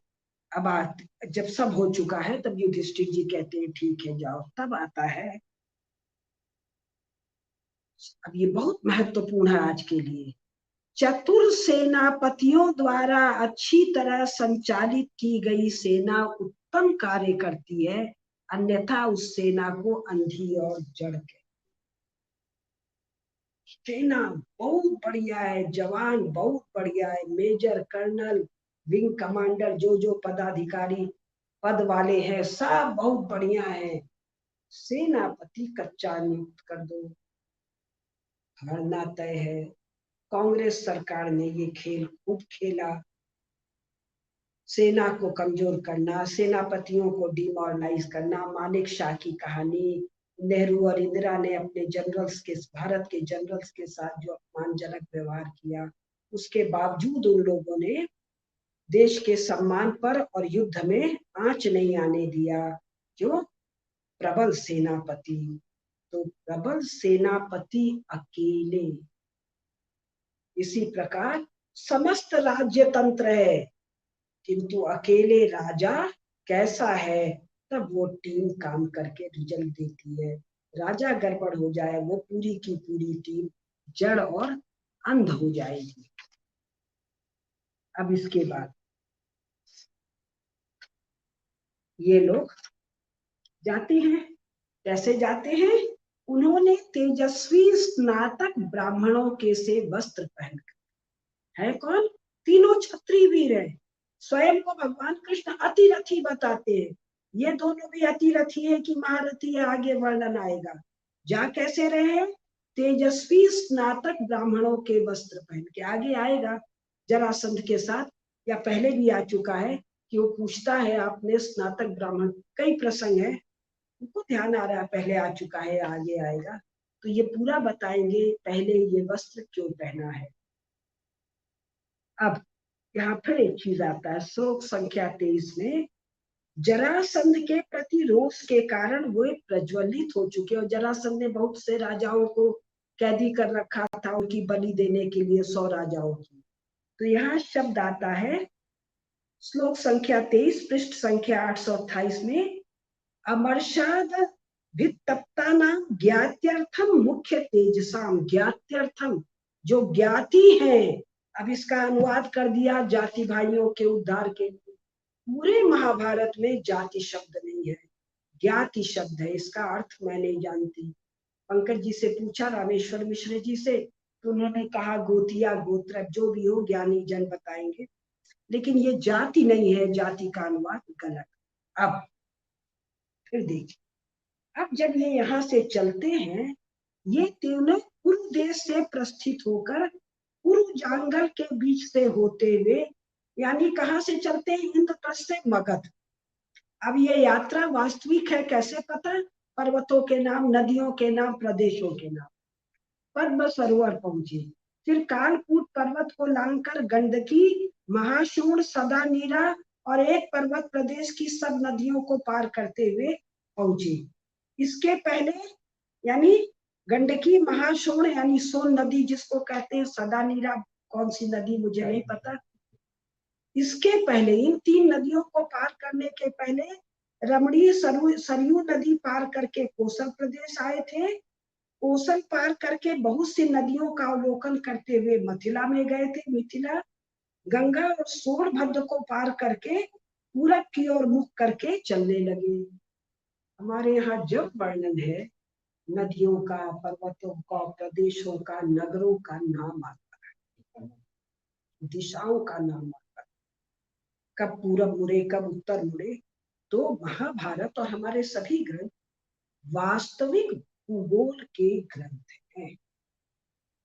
अब जब सब हो चुका है तब युधिष्ठिर जी कहते हैं ठीक है जाओ। तब आता है, अब ये बहुत महत्वपूर्ण है आज के लिए, चतुर सेनापतियों द्वारा अच्छी तरह संचालित की गई सेना उत्तम कार्य करती है, अन्यथा उस सेना को अंधी और जड़ कहते। सेना बहुत बढ़िया है, जवान बहुत बढ़िया है, मेजर कर्नल विंग कमांडर जो पदाधिकारी पद वाले हैं सब बहुत बढ़िया है, सेनापति कच्चा नियुक्त कर दो, हारना तय है। कांग्रेस सरकार ने ये खेल खूब खेला, सेना को कमजोर करना, सेनापतियों को डिमोरलाइज करना। मानेक शॉ की कहानी, नेहरू और इंदिरा ने अपने जनरल्स के, भारत के जनरल्स के साथ जो अपमानजनक व्यवहार किया, उसके बावजूद उन लोगों ने देश के सम्मान पर और युद्ध में आंच नहीं आने दिया। क्यों? प्रबल सेनापति। तो प्रबल सेनापति अकेले, इसी प्रकार समस्त राज्य तंत्र है किंतु अकेले राजा कैसा है, तब वो टीम काम करके रिजल्ट देती है। राजा गड़बड़ हो जाए वो पूरी की पूरी टीम जड़ और अंध हो जाएगी। अब इसके बाद ये लोग जाते हैं, कैसे जाते हैं? उन्होंने तेजस्वी स्नातक ब्राह्मणों के से वस्त्र पहनकर, है कौन? तीनों क्षत्रिय वीर है, स्वयं को भगवान कृष्ण अतिरथी बताते हैं। ये दोनों भी अतिरथी है कि महारथी है, आगे वर्णन आएगा। जा कैसे रहे? तेजस्वी स्नातक ब्राह्मणों के वस्त्र पहन के, आगे आएगा जरासंध के साथ, या पहले भी आ चुका है कि वो पूछता है आपने स्नातक ब्राह्मण, कई प्रसंग है उनको ध्यान आ रहा है, पहले आ चुका है आगे आएगा, तो ये पूरा बताएंगे पहले ये वस्त्र क्यों पहना है। अब यहाँ फिर एक चीज आता है, श्लोक संख्या 23 में, जरासंध के प्रति रोष के कारण वो प्रज्वलित हो चुके, और जरासंध ने बहुत से राजाओं को कैदी कर रखा था उनकी बलि देने के लिए, 100 राजाओं की। तो यहाँ शब्द आता है श्लोक संख्या 23 पृष्ठ संख्या 828 में, अमर्षाद वित्तप्तानाम ज्ञात्यर्थम मुख्य तेजसाम, ज्ञात्यर्थम जो ज्ञाति है। अब इसका अनुवाद कर दिया जाति भाइयों के उद्धार के लिए। पूरे महाभारत में जाति शब्द नहीं है, ज्ञाति शब्द है, इसका अर्थ मैं नहीं जानती। पंकज जी से पूछा, रामेश्वर मिश्र जी से, तो उन्होंने कहा गोतिया गोत्र जो भी हो ज्ञानी जन बताएंगे, लेकिन ये जाति नहीं है, जाति का अनुवाद गलत। अब फिर देखिए, अब जब ये यहाँ से चलते हैं, ये तीनों कुरु देश से प्रस्थित होकर कुरु जंगल के बीच से होते हुए, यानी कहाँ से चलते हैं? इंद्रप्रस्थ से मगध। अब ये यात्रा वास्तविक है कैसे पता? पर्वतों के नाम, नदियों के नाम, प्रदेशों के नाम। पद्म सरोवर पहुंचे, फिर कालकूट पर्वत को लांघकर गंडकी, महाशूण, सदा नीरा और एक पर्वत प्रदेश की सब नदियों को पार करते हुए पहुंचे। इसके पहले यानी गंडकी, महाशूण यानी सोन नदी जिसको कहते हैं, सदा नीरा कौन सी नदी मुझे नहीं पता। इसके पहले इन 3 नदियों को पार करने के पहले रमणीय सरयू नदी पार करके कोसल प्रदेश आए थे। कोसल पार करके बहुत सी नदियों का अवलोकन करते हुए मिथिला में गए थे, मिथिला। गंगा और सोनभद्र को पार करके पूरब की ओर मुख करके चलने लगे। हमारे यहाँ जब वर्णन है नदियों का, पर्वतों का, प्रदेशों का, नगरों का नाम आता है, दिशाओं का नाम आता है, कब पूरब मुड़े कब उत्तर मुड़े। तो महाभारत और हमारे सभी ग्रंथ वास्तविक भूगोल के ग्रंथ हैं।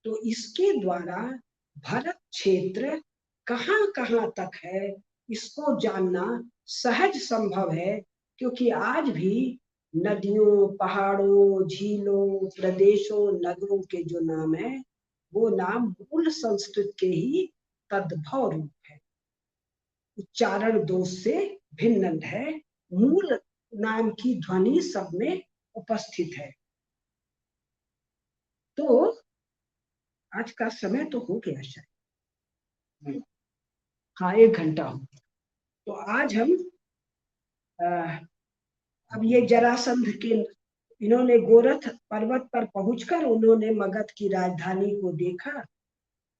तो इसके द्वारा भारत क्षेत्र कहाँ कहाँ तक है इसको जानना सहज संभव है, क्योंकि आज भी नदियों, पहाड़ों, झीलों, प्रदेशों, नगरों के जो नाम है वो नाम मूल संस्कृत के ही तद्भव रूप है, उच्चारण दोष से भिन्न है, मूल नाम की ध्वनि सब में उपस्थित है। तो आज का समय तो हो गया शायद, हाँ 1 घंटा हो गया। तो आज हम अब ये जरासंध के, इन्होंने गोरख पर्वत पर पहुंचकर उन्होंने मगध की राजधानी को देखा,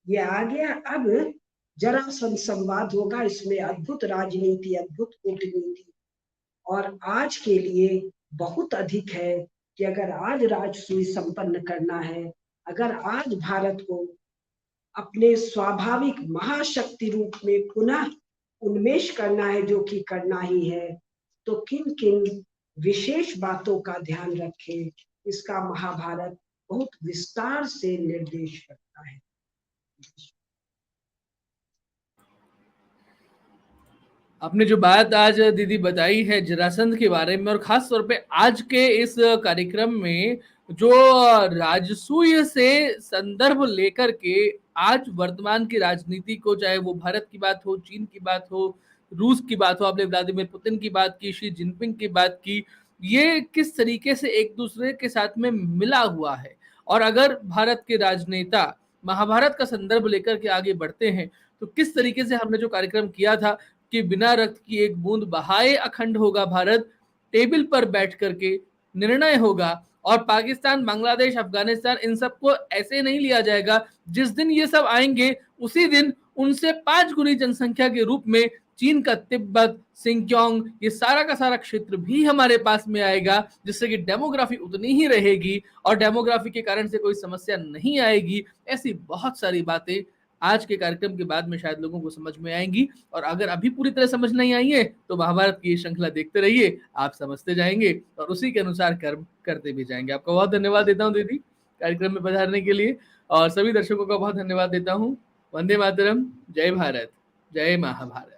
ये आ गया। अब जरासंध संवाद होगा, इसमें अद्भुत राजनीति, अद्भुत कूटनीति, और आज के लिए बहुत अधिक है कि अगर आज राजसूय संपन्न करना है, अगर आज भारत को अपने स्वाभाविक महाशक्ति रूप में पुनः उन्मेष करना है, जो कि करना ही है, तो किन किन विशेष बातों का ध्यान रखें, इसका महाभारत बहुत विस्तार से निर्देश करता है। आपने जो बात आज दीदी बताई है जरासंध के बारे में, और खास तौर पे आज के इस कार्यक्रम में जो राजसूय से संदर्भ लेकर के आज वर्तमान की राजनीति को, चाहे वो भारत की बात हो, चीन की बात हो, रूस की बात हो, आपने व्लादिमीर पुतिन की बात की, शी जिनपिंग की बात की, ये किस तरीके से एक दूसरे के साथ में मिला हुआ है। और अगर भारत के राजनेता महाभारत का संदर्भ लेकर के आगे बढ़ते हैं तो किस तरीके से हमने जो कार्यक्रम किया था कि बिना रक्त की एक बूंद बहाए अखंड होगा भारत, टेबल पर बैठ करके निर्णय होगा, और पाकिस्तान, बांग्लादेश, अफगानिस्तान, इन सबको ऐसे नहीं लिया जाएगा। जिस दिन ये सब आएंगे उसी दिन उनसे 5 गुनी जनसंख्या के रूप में चीन का तिब्बत, सिंकियोंग, ये सारा का सारा क्षेत्र भी हमारे पास में आएगा, जिससे कि डेमोग्राफी उतनी ही रहेगी और डेमोग्राफी के कारण से कोई समस्या नहीं आएगी। ऐसी बहुत सारी बातें आज के कार्यक्रम के बाद में शायद लोगों को समझ में आएंगी, और अगर अभी पूरी तरह समझ नहीं आई है तो महाभारत की ये श्रृंखला देखते रहिए, आप समझते जाएंगे और उसी के अनुसार कर्म करते भी जाएंगे। आपका बहुत धन्यवाद देता हूँ दीदी कार्यक्रम में पधारने के लिए, और सभी दर्शकों का बहुत धन्यवाद देता हूँ। वंदे मातरम, जय भारत, जय महाभारत।